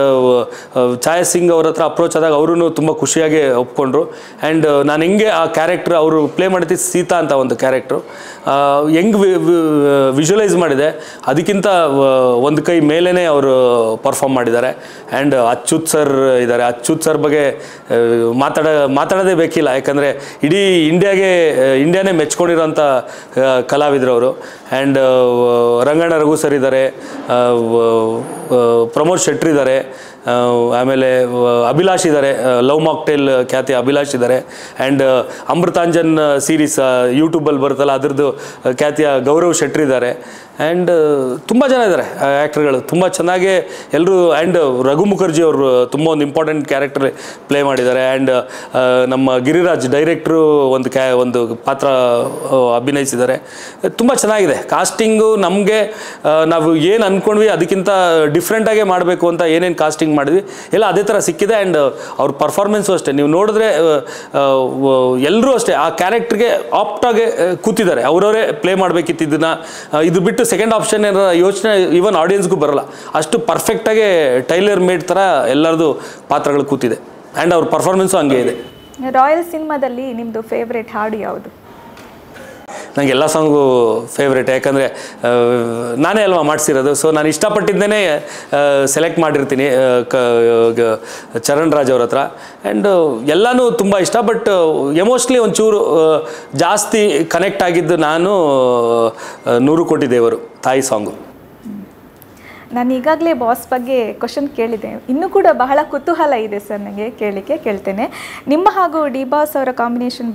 ಛಾಯಾ ಸಿಂಗ್ ಅವ್ರ ಹತ್ರ ಅಪ್ರೋಚ್ ಆದಾಗ ಅವರು ತುಂಬ ಖುಷಿಯಾಗಿ ಒಪ್ಕೊಂಡ್ರು. ಆ್ಯಂಡ್ ನಾನು ಹೆಂಗೆ ಆ ಕ್ಯಾರೆಕ್ಟ್ರ್ ಅವರು ಪ್ಲೇ ಮಾಡಿದ್ದು ಸೀತಾ ಅಂತ ಒಂದು ಕ್ಯಾರೆಕ್ಟ್ರು ಹೆಂಗೆ ವಿಜುವಲೈಸ್ ಮಾಡಿದೆ ಅದಕ್ಕಿಂತ ಒಂದು ಕೈ ಮೇಲೇ ಅವರು ಪರ್ಫಾರ್ಮ್ ಮಾಡಿದ್ದಾರೆ. ಆ್ಯಂಡ್ ಅಚ್ಯುತ್ ಸರ್ ಇದ್ದಾರೆ. ಅಚ್ಯುತ್ ಸರ್ ಬಗ್ಗೆ ಮಾತಾಡೋದೇ ಬೇಕಿಲ್ಲ, ಯಾಕಂದರೆ ಇಡೀ ಇಂಡಿಯಾನೇ ಮೆಚ್ಕೊಂಡಿರೋಂಥ ಕಲಾವಿದರು ಅವರು. ಆ್ಯಂಡ್ ರಂಗಣ್ಣ ರಘು ಸರ್ ಇದ್ದಾರೆ, ಪ್ರಮೋದ್ ಶೆಟ್ರ್ ಇದ್ದಾರೆ, ಆಮೇಲೆ ಅಭಿಲಾಷ್ ಇದ್ದಾರೆ, ಲವ್ ಮಾಕ್ಟೇಲ್ ಖ್ಯಾತಿ ಅಭಿಲಾಷ್ ಇದ್ದಾರೆ. ಆ್ಯಂಡ್ ಅಮೃತಾಂಜನ್ ಸೀರೀಸ್ ಯೂಟ್ಯೂಬಲ್ಲಿ ಬರುತ್ತಲ್ಲ ಅದರದ್ದು ಖ್ಯಾತಿಯ ಗೌರವ್ ಶೆಟ್ರ್ ಇದ್ದಾರೆ. ಆ್ಯಂಡ್ ತುಂಬ ಜನ ಇದ್ದಾರೆ ಆ್ಯಕ್ಟರ್ಗಳು, ತುಂಬ ಚೆನ್ನಾಗಿ ಎಲ್ಲರೂ. ಆ್ಯಂಡ್ ರಘು ಮುಖರ್ಜಿ ಅವರು ತುಂಬ ಒಂದು ಇಂಪಾರ್ಟೆಂಟ್ ಕ್ಯಾರೆಕ್ಟರ್ ಪ್ಲೇ ಮಾಡಿದ್ದಾರೆ. ಆ್ಯಂಡ್ ನಮ್ಮ ಗಿರಿರಾಜ್ ಡೈರೆಕ್ಟ್ರು ಒಂದು ಪಾತ್ರ ಅಭಿನಯಿಸಿದ್ದಾರೆ. ತುಂಬ ಚೆನ್ನಾಗಿದೆ ಕಾಸ್ಟಿಂಗು. ನಮಗೆ ನಾವು ಏನು ಅಂದ್ಕೊಂಡ್ವಿ ಅದಕ್ಕಿಂತ ಡಿಫ್ರೆಂಟಾಗೇ ಮಾಡಬೇಕು ಅಂತ ಏನೇನು ಕಾಸ್ಟಿಂಗ್ ಮಾಡಿದ್ವಿ ಎಲ್ಲ ಅದೇ ಥರ ಸಿಕ್ಕಿದೆ. ಆ್ಯಂಡ್ ಅವ್ರ ಪರ್ಫಾರ್ಮೆನ್ಸು ಅಷ್ಟೇ, ನೀವು ನೋಡಿದ್ರೆ ಎಲ್ಲರೂ ಅಷ್ಟೇ ಆ ಕ್ಯಾರೆಕ್ಟ್ರಿಗೆ ಆಪ್ಟಾಗಿ ಕೂತಿದ್ದಾರೆ, ಅವರವರೇ ಪ್ಲೇ ಮಾಡಬೇಕಿತ್ತು ಇದನ್ನು. ಇದು ಬಿಟ್ಟು ಸೆಕೆಂಡ್ ಆಪ್ಷನ್ ಏನಾರ ಯೋಚನೆ ಈವನ್ ಆಡಿಯನ್ಸ್ಗೂ ಬರೋಲ್ಲ, ಅಷ್ಟು ಪರ್ಫೆಕ್ಟಾಗಿ ಟೈಲರ್ ಮೇಡ್ ಥರ ಎಲ್ಲರದು ಪಾತ್ರಗಳು ಕೂತಿದೆ. ಆ್ಯಂಡ್ ಅವ್ರ ಪರ್ಫಾರ್ಮೆನ್ಸು ಹಂಗೆ ಇದೆ. ರಾಯಲ್ ಸಿನಿಮಾದಲ್ಲಿ ನಿಮ್ಮದು ಫೇವ್ರೇಟ್ ಹಾಡು ಯಾವುದು? ನನಗೆ ಎಲ್ಲ ಸಾಂಗು ಫೇವ್ರೇಟ್, ಯಾಕಂದರೆ ನಾನೇ ಅಲ್ವಾ ಮಾಡಿಸಿರೋದು. ಸೊ ನಾನು ಇಷ್ಟಪಟ್ಟಿದ್ದೇನೆ ಸೆಲೆಕ್ಟ್ ಮಾಡಿರ್ತೀನಿ ಚರಣ್ ರಾಜ್ ಅವ್ರ ಹತ್ರ. ಆ್ಯಂಡ್ ಎಲ್ಲನೂ ತುಂಬ ಇಷ್ಟ, ಬಟ್ ಎಮೋಷ್ನಲಿ ಒಂಚೂರು ಜಾಸ್ತಿ ಕನೆಕ್ಟ್ ಆಗಿದ್ದು ನಾನು 100 ಕೋಟಿ ದೇವರು ತಾಯಿ ಸಾಂಗು. ನಾನು ಈಗಾಗಲೇ ಬಾಸ್ ಬಗ್ಗೆ ಕ್ವಶನ್ ಕೇಳಿದೆ, ಇನ್ನೂ ಕೂಡ ಬಹಳ ಕುತೂಹಲ ಇದೆ ಸರ್ ನನಗೆ ಕೇಳ್ತೇನೆ. ನಿಮ್ಮ ಹಾಗೂ ಡಿ ಬಾಸ್ ಅವರ ಕಾಂಬಿನೇಷನ್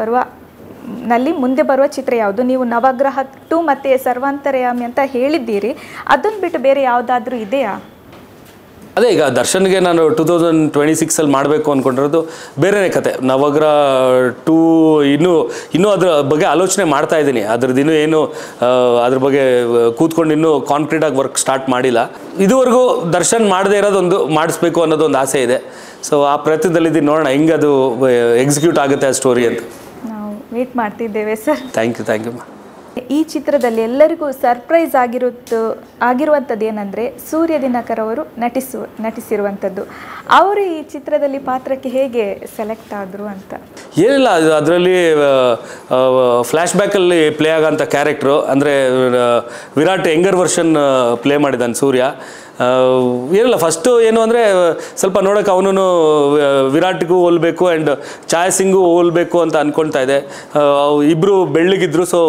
ನಲ್ಲಿ ಮುಂದೆ ಬರುವ ಚಿತ್ರ ಯಾವುದು? ನೀವು ನವಗ್ರಹ 2 ಮತ್ತು ಸರ್ವಾಂತರ್ಯಾಮಿ ಅಂತ ಹೇಳಿದ್ದೀರಿ, ಅದನ್ನು ಬಿಟ್ಟು ಬೇರೆ ಯಾವುದಾದ್ರೂ ಇದೆಯಾ? ಅದೇ ಈಗ ದರ್ಶನ್ಗೆ ನಾನು 2026 ಮಾಡಬೇಕು ಅಂದ್ಕೊಂಡಿರೋದು ಬೇರೆನೇ ಕತೆ. ನವಗ್ರಹ 2 ಇನ್ನೂ ಅದ್ರ ಬಗ್ಗೆ ಆಲೋಚನೆ ಮಾಡ್ತಾ ಇದ್ದೀನಿ. ಅದ್ರದ್ದು ಏನು ಅದ್ರ ಬಗ್ಗೆ ಕೂತ್ಕೊಂಡು ಇನ್ನೂ ಕಾನ್ಕ್ರೀಟಾಗಿ ವರ್ಕ್ ಸ್ಟಾರ್ಟ್ ಮಾಡಿಲ್ಲ. ಇದುವರೆಗೂ ದರ್ಶನ್ ಮಾಡದೇ ಇರೋದೊಂದು ಮಾಡಿಸ್ಬೇಕು ಅನ್ನೋದೊಂದು ಆಸೆ ಇದೆ. ಸೊ ಆ ಪ್ರಯತ್ನದಲ್ಲಿದ್ದೀನಿ, ನೋಡೋಣ ಹೆಂಗೆ ಅದು ಎಕ್ಸಿಕ್ಯೂಟ್ ಆಗುತ್ತೆ ಆ ಸ್ಟೋರಿ ಅಂತ. ನಾವು ವೇಟ್ ಮಾಡ್ತಿದ್ದೇವೆ ಸರ್. Thank you. ಈ ಚಿತ್ರದಲ್ಲಿ ಎಲ್ಲರಿಗೂ ಸರ್ಪ್ರೈಸ್ ಆಗಿರುವಂಥದ್ದು ಏನಂದರೆ ಸೂರ್ಯ ದಿನಕರ್ ಅವರು ನಟಿಸಿರುವಂಥದ್ದು. ಅವರು ಈ ಚಿತ್ರದಲ್ಲಿ ಪಾತ್ರಕ್ಕೆ ಹೇಗೆ ಸೆಲೆಕ್ಟ್ ಆದರು ಅಂತ? ಏನಿಲ್ಲ, ಅದರಲ್ಲಿ ಫ್ಲ್ಯಾಶ್ ಬ್ಯಾಕಲ್ಲಿ ಪ್ಲೇ ಆಗೋಂಥ ಕ್ಯಾರೆಕ್ಟ್ರು, ಅಂದರೆ ವಿರಾಟ್ ಯಂಗರ್ ವರ್ಷನ್ ಪ್ಲೇ ಮಾಡಿದ್ದಾನೆ ಸೂರ್ಯ. ಏನಿಲ್ಲ, ಫಸ್ಟು ಏನು ಅಂದರೆ ಸ್ವಲ್ಪ ನೋಡೋಕೆ ಅವನು ವಿರಾಟ್ಗೂ ಹೋಲ್ಬೇಕು ಆ್ಯಂಡ್ ಛಾಯಾ ಸಿಂಗೂ ಹೋಲ್ಬೇಕು ಅಂತ ಅಂದ್ಕೊಳ್ತಾ ಇದೆ. ಇಬ್ಬರು ಬೆಳ್ಳಗಿದ್ರು, ಸೊ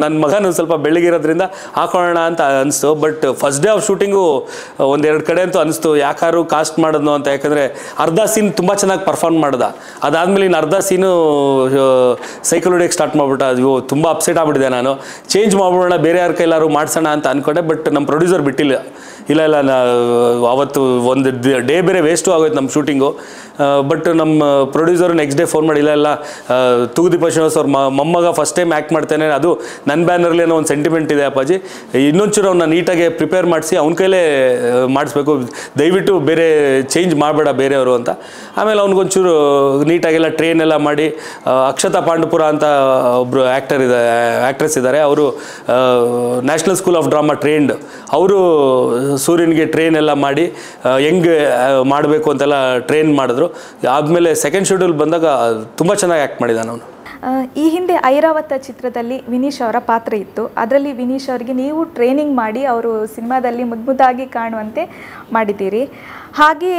ನನ್ನ ಮಗನೂ ಸ್ವಲ್ಪ ಬೆಳ್ಳಗಿರೋದ್ರಿಂದ ಹಾಕೊಳ್ಳೋಣ ಅಂತ ಅನಿಸ್ತು. But first day of shooting ಒಂದೆರಡು ಕಡೆ ಅಂತೂ ಅನಿಸ್ತು ಯಾಕಾರು ಕಾಸ್ಟ್ ಮಾಡೋದು ಅಂತ. ಯಾಕಂದರೆ ಅರ್ಧ ಸೀನ್ ತುಂಬ ಚೆನ್ನಾಗಿ ಪರ್ಫಾರ್ಮ್ ಮಾಡ್ದ, ಅದಾದಮೇಲೆ ಇನ್ನು ಅರ್ಧ ಸೀನು ಸೈಕಲ್ ಹೊಡಿಯೋಕ್ಕೆ ಸ್ಟಾರ್ಟ್ ಮಾಡಿಬಿಟ್ಟ. ಅದು ತುಂಬ ಅಪ್ಸೆಟ್ ಆಗಿಬಿಟ್ಟಿದೆ. ನಾನು ಚೇಂಜ್ ಮಾಡ್ಬಿಡೋಣ, ಬೇರೆ ಯಾರ ಕೈಲಾರು ಮಾಡಿಸೋಣ ಅಂತ ಅಂದ್ಕೊಂಡೆ. ಬಟ್ ನಮ್ಮ ಪ್ರೊಡ್ಯೂಸರ್ ಬಿಟ್ಟಿಲ್ಲ. ಇಲ್ಲ ಅವತ್ತು ಒಂದು ಡೇ ಬೇರೆ ವೇಸ್ಟು ಆಗೋಯ್ತು ನಮ್ಮ ಶೂಟಿಂಗು. ಬಟ್ ನಮ್ಮ ಪ್ರೊಡ್ಯೂಸರು ನೆಕ್ಸ್ಟ್ ಡೇ ಫೋನ್ ಮಾಡಿ, ಇಲ್ಲ ತೂಗುದೀಪ ಶ್ರೀನಿವಾಸ್ ಅವ್ರ ಮೊಮ್ಮಗ ಫಸ್ಟ್ ಟೈಮ್ ಆ್ಯಕ್ಟ್ ಮಾಡ್ತೇನೆ, ಅದು ನನ್ನ ಬ್ಯಾನರ್ಲಿ ಏನೋ ಒಂದು ಸೆಂಟಿಮೆಂಟ್ ಇದೆ ಅಪ್ಪಾಜಿ, ಇನ್ನೊಂಚೂರು ಅವನ್ನ ನೀಟಾಗಿ ಪ್ರಿಪೇರ್ ಮಾಡಿಸಿ ಅವ್ನ ಕೈಲೇ ಮಾಡಿಸ್ಬೇಕು, ದಯವಿಟ್ಟು ಬೇರೆ ಚೇಂಜ್ ಮಾಡಬೇಡ ಬೇರೆಯವರು ಅಂತ. ಆಮೇಲೆ ಅವ್ನಿಗೊಂಚೂರು ನೀಟಾಗೆಲ್ಲ ಟ್ರೈನ್ ಎಲ್ಲ ಮಾಡಿ, ಅಕ್ಷತಾ ಪಾಂಡುಪುರ ಅಂತ ಒಬ್ಬರು ಆ್ಯಕ್ಟ್ರೆಸ್ ಇದ್ದಾರೆ, ಅವರು national school of drama trained, ಅವರು ಸೂರ್ಯನಿಗೆ ಟ್ರೈನ್ ಎಲ್ಲ ಮಾಡಿ ಹೆಂಗೆ ಮಾಡಬೇಕು ಅಂತೆಲ್ಲ ಟ್ರೈನ್ ಮಾಡಿದ್ರು. ಆದಮೇಲೆ ಸೆಕೆಂಡ್ ಶೆಡ್ಯೂಲ್ ಬಂದಾಗ ತುಂಬ ಚೆನ್ನಾಗಿ ಆ್ಯಕ್ಟ್ ಮಾಡಿದ್ದಾನೆ ಅವನು. ಈ ಹಿಂದೆ ಐರಾವತ ಚಿತ್ರದಲ್ಲಿ ವಿನೀಶ್ ಅವರ ಪಾತ್ರ ಇತ್ತು. ಅದರಲ್ಲಿ ವಿನೀಶ್ ಅವರಿಗೆ ನೀವು ಟ್ರೈನಿಂಗ್ ಮಾಡಿ ಅವರು ಸಿನಿಮಾದಲ್ಲಿ ಮುದ್ದಾಗಿ ಕಾಣುವಂತೆ ಮಾಡಿದ್ದೀರಿ. ಹಾಗೆ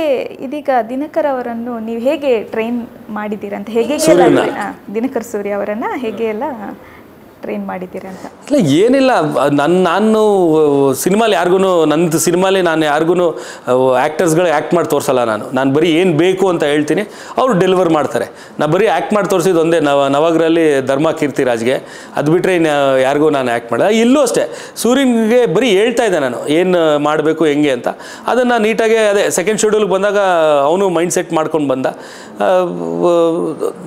ಇದೀಗ ದಿನಕರ್ ಅವರನ್ನು ನೀವು ಹೇಗೆ ಟ್ರೈನ್ ಮಾಡಿದ್ದೀರಂತ, ಹೇಗೆ ದಿನಕರ್ ಸೂರ್ಯ ಅವರನ್ನು ಹೇಗೆ ಎಲ್ಲ ಟ್ರೈನ್ ಮಾಡಿದ್ದೀರಿ ಅಂತ? ಇಲ್ಲ ಏನಿಲ್ಲ, ನಾನು ಸಿನಿಮಾಲಿ ಯಾರಿಗೂ ನಂದು ಸಿನಿಮಾಲಿ ನಾನು ಯಾರಿಗೂ ಆ್ಯಕ್ಟರ್ಸ್ಗಳು ಆ್ಯಕ್ಟ್ ಮಾಡಿ ತೋರಿಸಲ್ಲ. ನಾನು ಬರೀ ಏನು ಬೇಕು ಅಂತ ಹೇಳ್ತೀನಿ, ಅವರು ಡೆಲಿವರ್ ಮಾಡ್ತಾರೆ. ನಾನು ಬರೀ ಆ್ಯಕ್ಟ್ ಮಾಡಿ ತೋರಿಸಿದ್ದು ಒಂದೇ ನವಗ್ರಲ್ಲಿ ಧರ್ಮ ಕೀರ್ತಿರಾಜ್ಗೆ, ಅದು ಬಿಟ್ಟರೆ ಇನ್ನು ಯಾರಿಗೂ ನಾನು ಆ್ಯಕ್ಟ್ ಮಾಡಿದೆ. ಇಲ್ಲೂ ಅಷ್ಟೇ ಸೂರ್ಯನಿಗೆ ಬರೀ ಹೇಳ್ತಾ ಇದ್ದೆ ನಾನು ಏನು ಮಾಡಬೇಕು ಹೆಂಗೆ ಅಂತ. ಅದನ್ನು ನೀಟಾಗಿ ಅದೇ ಸೆಕೆಂಡ್ ಶೆಡ್ಯೂಲ್ಗೆ ಬಂದಾಗ ಅವನು ಮೈಂಡ್ ಸೆಟ್ ಮಾಡ್ಕೊಂಡು ಬಂದ.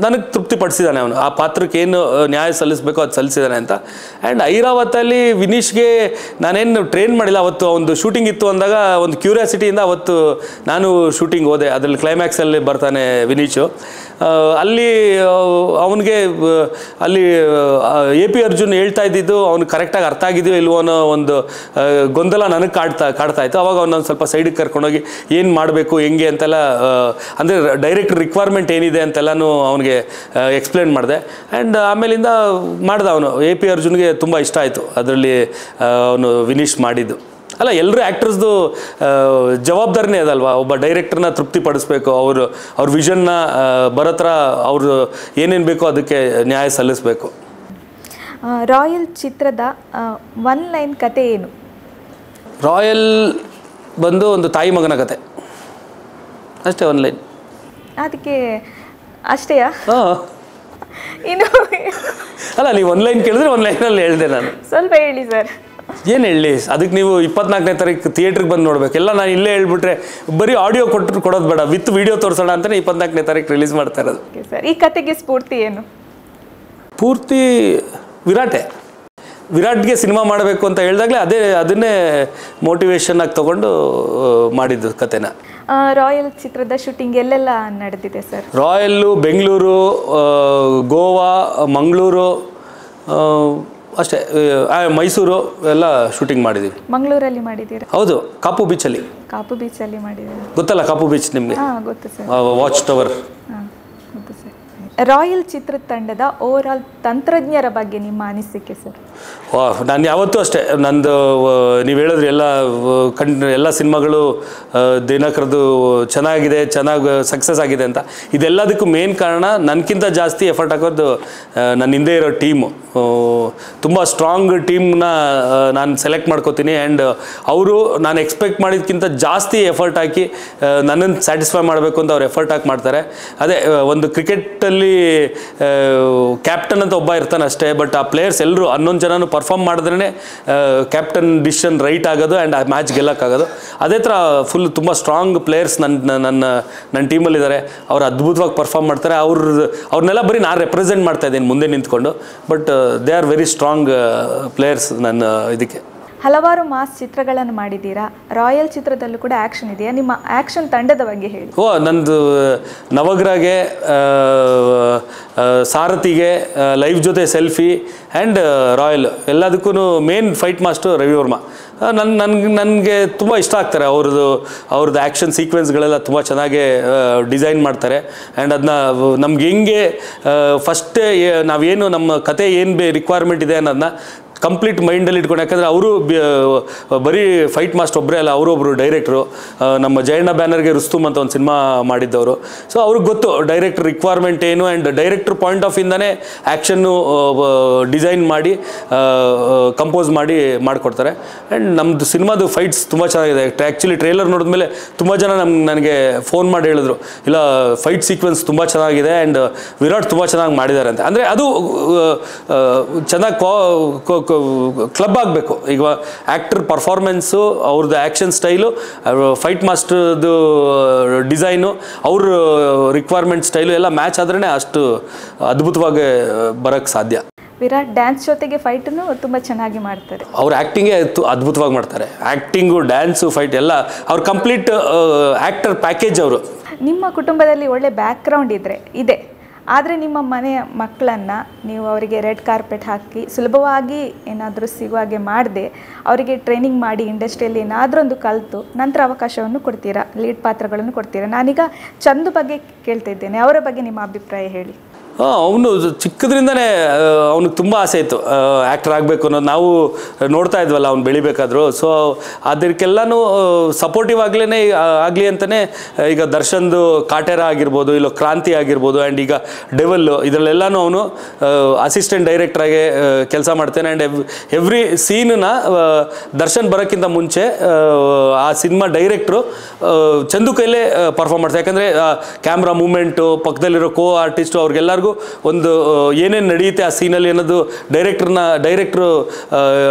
ನನಗೆ ತೃಪ್ತಿಪಡಿಸಿದ್ದಾನೆ ಅವನು, ಆ ಪಾತ್ರಕ್ಕೆ ಏನು ನ್ಯಾಯ ಸಲ್ಲಿಸಬೇಕು ಅದು ಸಲ್ಲಿಸಿದ್ದಾನೆ ಅಂತ. ಆ್ಯಂಡ್ ಐರಾವತಲ್ಲಿ ವಿನೀಶ್ಗೆ ನಾನೇನು ಟ್ರೈನ್ ಮಾಡಿಲ್ಲ. ಅವತ್ತು ಒಂದು ಶೂಟಿಂಗ್ ಇತ್ತು ಅಂದಾಗ ಒಂದು ಕ್ಯೂರಿಯಾಸಿಟಿಯಿಂದ ಅವತ್ತು ನಾನು ಶೂಟಿಂಗ್ ಹೋದೆ. ಅದರಲ್ಲಿ ಕ್ಲೈಮ್ಯಾಕ್ಸಲ್ಲಿ ಬರ್ತಾನೆ ವಿನೀಶು. ಅಲ್ಲಿ ಅವನಿಗೆ ಅಲ್ಲಿ AP ಅರ್ಜುನ್ ಹೇಳ್ತಾ ಇದ್ದಿದ್ದು ಅವ್ನು ಕರೆಕ್ಟಾಗಿ ಅರ್ಥ ಆಗಿದೆಯೋ ಇಲ್ವೋ ಅನ್ನೋ ಒಂದು ಗೊಂದಲ ನನಗೆ ಕಾಡ್ತಾ ಇತ್ತು. ಅವಾಗ ಅವ್ನೊಂದು ಸ್ವಲ್ಪ ಸೈಡಿಗೆ ಕರ್ಕೊಂಡೋಗಿ ಏನು ಮಾಡಬೇಕು ಹೆಂಗೆ ಅಂತೆಲ್ಲ, ಅಂದರೆ ಡೈರೆಕ್ಟ್ ರಿಕ್ವೈರ್ಮೆಂಟ್ ಏನಿದೆ ಅಂತೆಲ್ಲನೂ ಅವನಿಗೆ ಎಕ್ಸ್ಪ್ಲೇನ್ ಮಾಡಿದೆ. ಆ್ಯಂಡ್ ಆಮೇಲಿಂದ ಮಾಡ್ದೆ. ಅವನು AP ಅರ್ಜುನ್ಗೆ ತುಂಬ ಇಷ್ಟ ಆಯಿತು ಅದರಲ್ಲಿ ಅವನು ವಿನೀಶ್ ಮಾಡಿದ್ದು. ಅಲ್ಲ, ಎಲ್ಲರೂ ಆ್ಯಕ್ಟರ್ಸ್ದು ಜವಾಬ್ದಾರಿನೇ ಅದಲ್ವಾ, ಒಬ್ಬ ಡೈರೆಕ್ಟರ್ನ ತೃಪ್ತಿಪಡಿಸ್ಬೇಕು, ಅವ್ರ ವಿಷನ್ನ ಬರತ್ರ ಅವರು ಏನೇನು ಬೇಕೋ ಅದಕ್ಕೆ ನ್ಯಾಯ ಸಲ್ಲಿಸಬೇಕು. ರಾಯಲ್ ಚಿತ್ರದ ಒನ್ ಲೈನ್ ಕತೆ ಏನು? ರಾಯಲ್ ಬಂದು ಒಂದು ತಾಯಿ ಮಗನ ಕತೆ ಅಷ್ಟೇ, ಒನ್ ಲೈನ್. ಅದಕ್ಕೆ ಅಷ್ಟೇಯಾ? ಹಾಂ, ಇನ್ನು ಅಲ್ಲ ನೀವು ಒನ್ ಲೈನ್ ಕೇಳಿದ್ರೆ ಒನ್ ಲೈನಲ್ಲಿ ಹೇಳಿದೆ ನಾನು. ಸ್ವಲ್ಪ ಹೇಳಿ ಸರ್. ಏನು ಹೇಳಿ, ಅದಕ್ಕೆ ನೀವು 24ನೇ ತಾರೀಕು ಥಿಯೇಟ್ರಿಗೆ ಬಂದು ನೋಡ್ಬೇಕು. ಎಲ್ಲ ನಾನು ಇಲ್ಲೇ ಹೇಳ್ಬಿಟ್ರೆ ಬರೀ ಆಡಿಯೋ ಕೊಡೋದು ಬೇಡ, ವಿತ್ ವಿಡಿಯೋ ತೋರಿಸೋಣ ಅಂತಲೇ 24ನೇ ತಾರೀಕು ರಿಲೀಸ್ ಮಾಡ್ತಾ ಇರೋದು. ಸರ್, ಈ ಕತೆಗೆ ಸ್ಫೂರ್ತಿ ಏನು? ಪೂರ್ತಿ ವಿರಾಟ್ಗೆ ಸಿನಿಮಾ ಮಾಡಬೇಕು ಅಂತ ಹೇಳಿದಾಗಲೇ ಅದನ್ನೇ ಮೋಟಿವೇಶನ್ ಆಗಿ ತೊಗೊಂಡು ಮಾಡಿದ್ದು ಕತೆನ. ರಾಯಲ್ ಚಿತ್ರದ ಶೂಟಿಂಗ್ ಎಲ್ಲೆಲ್ಲ ನಡೆದಿದೆ ಸರ್? ರಾಯಲ್ಲು, ಬೆಂಗಳೂರು, ಗೋವಾ, ಮಂಗಳೂರು ಅಷ್ಟೇ, ಮೈಸೂರು ಎಲ್ಲ ಶೂಟಿಂಗ್ ಮಾಡಿದ್ದೀವಿ. ಮಂಗಳೂರಲ್ಲಿ ಮಾಡಿದ್ದೀರಾ? ಹೌದು, ಕಾಪು ಬೀಚಲ್ಲಿ. ಕಾಪು ಬೀಚಲ್ಲಿ ಮಾಡಿದ್ದೀರಾ? ಗೊತ್ತಲ್ಲ ಕಾಪು ಬೀಚ್ ನಿಮಗೆ? ಹಾಂ, ಗೊತ್ತು ಸರ್. Watch tower. ಹಾಂ, ಗೊತ್ತು ಸರ್. ರಾಯಲ್ ಚಿತ್ರತಂಡದ ಓವರಾಲ್ ತಂತ್ರಜ್ಞರ ಬಗ್ಗೆ ನಿಮ್ಮ ಅನಿಸಿಕೆ ಸರ್? ನಾನು ಯಾವತ್ತೂ ಅಷ್ಟೇ, ನಂದು ನೀವು ಹೇಳಿದ್ರಿ ಎಲ್ಲ ಸಿನಿಮಾಗಳು ದಿನಕರದು ಚೆನ್ನಾಗಿ ಸಕ್ಸಸ್ ಆಗಿದೆ ಅಂತ. ಇದೆಲ್ಲದಕ್ಕೂ ಮೇನ್ ಕಾರಣ ನನಗಿಂತ ಜಾಸ್ತಿ ಎಫರ್ಟ್ ಹಾಕೋದು ನನ್ನ ಹಿಂದೆ ಇರೋ ಟೀಮು. ತುಂಬ ಸ್ಟ್ರಾಂಗ್ ಟೀಮ್ನ ನಾನು ಸೆಲೆಕ್ಟ್ ಮಾಡ್ಕೋತೀನಿ. ಆ್ಯಂಡ್ ಅವರು ನಾನು ಎಕ್ಸ್ಪೆಕ್ಟ್ ಮಾಡಿದ್ಕಿಂತ ಜಾಸ್ತಿ ಎಫರ್ಟ್ ಹಾಕಿ ನನ್ನನ್ನು ಸ್ಯಾಟಿಸ್ಫೈ ಮಾಡಬೇಕು ಅಂತ ಅವ್ರು ಎಫರ್ಟ್ ಹಾಕಿ ಮಾಡ್ತಾರೆ. ಅದೇ ಒಂದು ಕ್ರಿಕೆಟಲ್ಲಿ ಕ್ಯಾಪ್ಟನ್ ಅಂತ ಒಬ್ಬ ಇರ್ತಾನೆ ಅಷ್ಟೇ, ಬಟ್ ಆ ಪ್ಲೇಯರ್ಸ್ ಎಲ್ಲರೂ 11 ಜನನು ಪರ್ಫಾರ್ಮ್ ಮಾಡಿದ್ರೇ ಕ್ಯಾಪ್ಟನ್ ಡಿಸಿಷನ್ ರೈಟ್ ಆಗೋದು ಆ್ಯಂಡ್ ಆ ಮ್ಯಾಚ್ ಗೆಲ್ಲಕ್ಕಾಗೋದು. ಅದೇ ಥರ ಫುಲ್ ತುಂಬ ಸ್ಟ್ರಾಂಗ್ ಪ್ಲೇಯರ್ಸ್ ನನ್ನ ಟೀಮಲ್ಲಿದ್ದಾರೆ. ಅವ್ರು ಅದ್ಭುತವಾಗಿ ಪರ್ಫಾರ್ಮ್ ಮಾಡ್ತಾರೆ. ಅವ್ರನ್ನೆಲ್ಲ ಬರೀ ನಾನು ರೆಪ್ರೆಸೆಂಟ್ ಮಾಡ್ತಾ ಇದ್ದೀನಿ ಮುಂದೆ ನಿಂತ್ಕೊಂಡು, but they are very strong players ನನ್ನ ಇದಕ್ಕೆ. ಹಲವಾರು ಮಾಸ್ ಚಿತ್ರಗಳನ್ನು ಮಾಡಿದ್ದೀರಾ. ರಾಯಲ್ ಚಿತ್ರದಲ್ಲೂ ಕೂಡ ಆ್ಯಕ್ಷನ್ ಇದೆಯಾ? ನಿಮ್ಮ ಆ್ಯಕ್ಷನ್ ತಂಡದ ಬಗ್ಗೆ ಹೇಳಿ. ನಂದು ನವಗ್ರಹಗೆ, ಸಾರಥಿಗೆ, Life Jothe selfie and Royal ಎಲ್ಲದಕ್ಕೂ main fight master Ravi Varma. ನನಗೆ ತುಂಬ ಇಷ್ಟ ಆಗ್ತಾರೆ. ಅವ್ರದ್ದು ಆ್ಯಕ್ಷನ್ ಸೀಕ್ವೆನ್ಸ್ಗಳೆಲ್ಲ ತುಂಬ ಚೆನ್ನಾಗಿ ಡಿಸೈನ್ ಮಾಡ್ತಾರೆ. ಆ್ಯಂಡ್ ಅದನ್ನ ನಮ್ಗೆ ಹೆಂಗೆ ಫಸ್ಟೇ ನಾವೇನು ನಮ್ಮ ಕತೆ ಏನು ರಿಕ್ವೈರ್ಮೆಂಟ್ ಇದೆ ಅನ್ನೋದನ್ನ ಕಂಪ್ಲೀಟ್ ಮೈಂಡಲ್ಲಿ ಇಟ್ಕೊಂಡು, ಯಾಕಂದರೆ ಅವರು ಬರೀ ಫೈಟ್ ಮಾಸ್ಟರ್ ಒಬ್ಬರೇ ಅಲ್ಲ, ಅವರೊಬ್ಬರು ಡೈರೆಕ್ಟ್ರು. ನಮ್ಮ ಜಯಣ್ಣ ಬ್ಯಾನರ್ಗೆ ರುಸ್ತುಮ್ ಅಂತ ಒಂದು ಸಿನಿಮಾ ಮಾಡಿದ್ದವರು. ಸೊ ಅವ್ರಿಗೆ ಗೊತ್ತು ಡೈರೆಕ್ಟ್ರ್ ರಿಕ್ವೈರ್ಮೆಂಟ್ ಏನು, ಆ್ಯಂಡ್ ಡೈರೆಕ್ಟ್ರ್ ಪಾಯಿಂಟ್ ಆಫ್ ಇಂದಾನೇ ಆ್ಯಕ್ಷನ್ನು ಡಿಸೈನ್ ಮಾಡಿ ಕಂಪೋಸ್ ಮಾಡಿಕೊಡ್ತಾರೆ. ಆ್ಯಂಡ್ ನಮ್ಮದು ಸಿನಿಮಾದು ಫೈಟ್ಸ್ ತುಂಬ ಚೆನ್ನಾಗಿದೆ. ಆ್ಯಕ್ಚುಲಿ ಟ್ರೇಲರ್ ನೋಡಿದ್ಮೇಲೆ ತುಂಬ ಜನ ನನಗೆ ಫೋನ್ ಮಾಡಿ ಹೇಳಿದ್ರು, ಇಲ್ಲ ಫೈಟ್ ಸೀಕ್ವೆನ್ಸ್ ತುಂಬ ಚೆನ್ನಾಗಿದೆ ಆ್ಯಂಡ್ ವಿರಾಟ್ ತುಂಬ ಚೆನ್ನಾಗಿ ಮಾಡಿದ್ದಾರೆ ಅಂತ. ಅಂದರೆ ಅದು ಚೆನ್ನಾಗಿ ಕ್ಲಬ್ ಆಗಬೇಕು. ಈಗ ಆ್ಯಕ್ಟರ್ ಪರ್ಫಾರ್ಮೆನ್ಸು, ಅವ್ರದ್ದು ಆ್ಯಕ್ಷನ್ ಸ್ಟೈಲು, ಫೈಟ್ ಮಾಸ್ಟರ್ದು ಡಿಸೈನು, ಅವ್ರ ರಿಕ್ವೈರ್ಮೆಂಟ್ ಸ್ಟೈಲು ಎಲ್ಲ ಮ್ಯಾಚ್ ಆದ್ರೇ ಅಷ್ಟು ಅದ್ಭುತವಾಗಿ ಬರೋಕ್ಕೆ ಸಾಧ್ಯ. ವಿರಾಟ್ ಡ್ಯಾನ್ಸ್ ಜೊತೆಗೆ ಫೈಟನ್ನು ತುಂಬ ಚೆನ್ನಾಗಿ ಮಾಡ್ತಾರೆ. ಅವ್ರ ಆ್ಯಕ್ಟಿಂಗೇ ಅದ್ಭುತವಾಗಿ ಮಾಡ್ತಾರೆ. ಆ್ಯಕ್ಟಿಂಗು, ಡ್ಯಾನ್ಸು, ಫೈಟ್ ಎಲ್ಲ ಅವ್ರ ಕಂಪ್ಲೀಟ್ ಆ್ಯಕ್ಟರ್ ಪ್ಯಾಕೇಜ್ ಅವರು. ನಿಮ್ಮ ಕುಟುಂಬದಲ್ಲಿ ಒಳ್ಳೆ ಬ್ಯಾಕ್ಗ್ರೌಂಡ್ ಇದೆ, ಆದರೆ ನಿಮ್ಮ ಮನೆಯ ಮಕ್ಕಳನ್ನು ನೀವು ಅವರಿಗೆ ರೆಡ್ ಕಾರ್ಪೆಟ್ ಹಾಕಿ ಸುಲಭವಾಗಿ ಏನಾದರೂ ಸಿಗುವಾಗೆ ಮಾಡದೆ ಅವರಿಗೆ ಟ್ರೈನಿಂಗ್ ಮಾಡಿ ಇಂಡಸ್ಟ್ರಿಯಲ್ಲಿ ಏನಾದರೂ ಒಂದು ಕಲಿತು ನಂತರ ಅವಕಾಶವನ್ನು ಕೊಡ್ತೀರಾ, ಲೀಡ್ ಪಾತ್ರಗಳನ್ನು ಕೊಡ್ತೀರಾ. ನಾನೀಗ ಚಂದು ಬಗ್ಗೆ ಕೇಳ್ತಾ ಇದ್ದೇನೆ, ಅವರ ಬಗ್ಗೆ ನಿಮ್ಮ ಅಭಿಪ್ರಾಯ ಹೇಳಿ. ಅವನು ಚಿಕ್ಕದ್ರಿಂದನೇ ಅವ್ನಿಗೆ ತುಂಬ ಆಸೆ ಇತ್ತು ಆ್ಯಕ್ಟರ್ ಆಗಬೇಕು ಅನ್ನೋದು. ನಾವು ನೋಡ್ತಾ ಇದ್ವಲ್ಲ ಅವ್ನು ಬೆಳಿಬೇಕಾದ್ರು. ಸೊ ಅದಕ್ಕೆಲ್ಲನೂ ಸಪೋರ್ಟಿವ್ ಆಗಲಿ ಅಂತಲೇ ಈಗ ದರ್ಶನ್ದು ಕಾಟೇರ ಆಗಿರ್ಬೋದು, ಇಲ್ಲ ಕ್ರಾಂತಿ ಆಗಿರ್ಬೋದು, ಆ್ಯಂಡ್ ಈಗ ಡೆವಲ್ಲು, ಇದರಲ್ಲೆಲ್ಲನೂ ಅವನು ಅಸಿಸ್ಟೆಂಟ್ ಡೈರೆಕ್ಟ್ರಾಗಿ ಕೆಲಸ ಮಾಡ್ತಾನೆ. ಆ್ಯಂಡ್ ಎವ್ರಿ ಸೀನನ್ನ ದರ್ಶನ್ ಬರೋಕ್ಕಿಂತ ಮುಂಚೆ ಆ ಸಿನಿಮಾ ಡೈರೆಕ್ಟ್ರು ಚಂದು ಕೈಲೇ ಪರ್ಫಾರ್ಮ್ ಮಾಡ್ತಾರೆ. ಯಾಕಂದರೆ ಕ್ಯಾಮ್ರಾ ಮೂಮೆಂಟು, ಪಕ್ಕದಲ್ಲಿರೋ ಕೋ ಆರ್ಟಿಸ್ಟು, ಅವ್ರಿಗೆಲ್ಲರಿಗೂ ಒಂದು ಏನೇನು ನಡೆಯುತ್ತೆ ಆ ಸೀನಲ್ಲಿ ಅನ್ನೋದು ಡೈರೆಕ್ಟ್ರು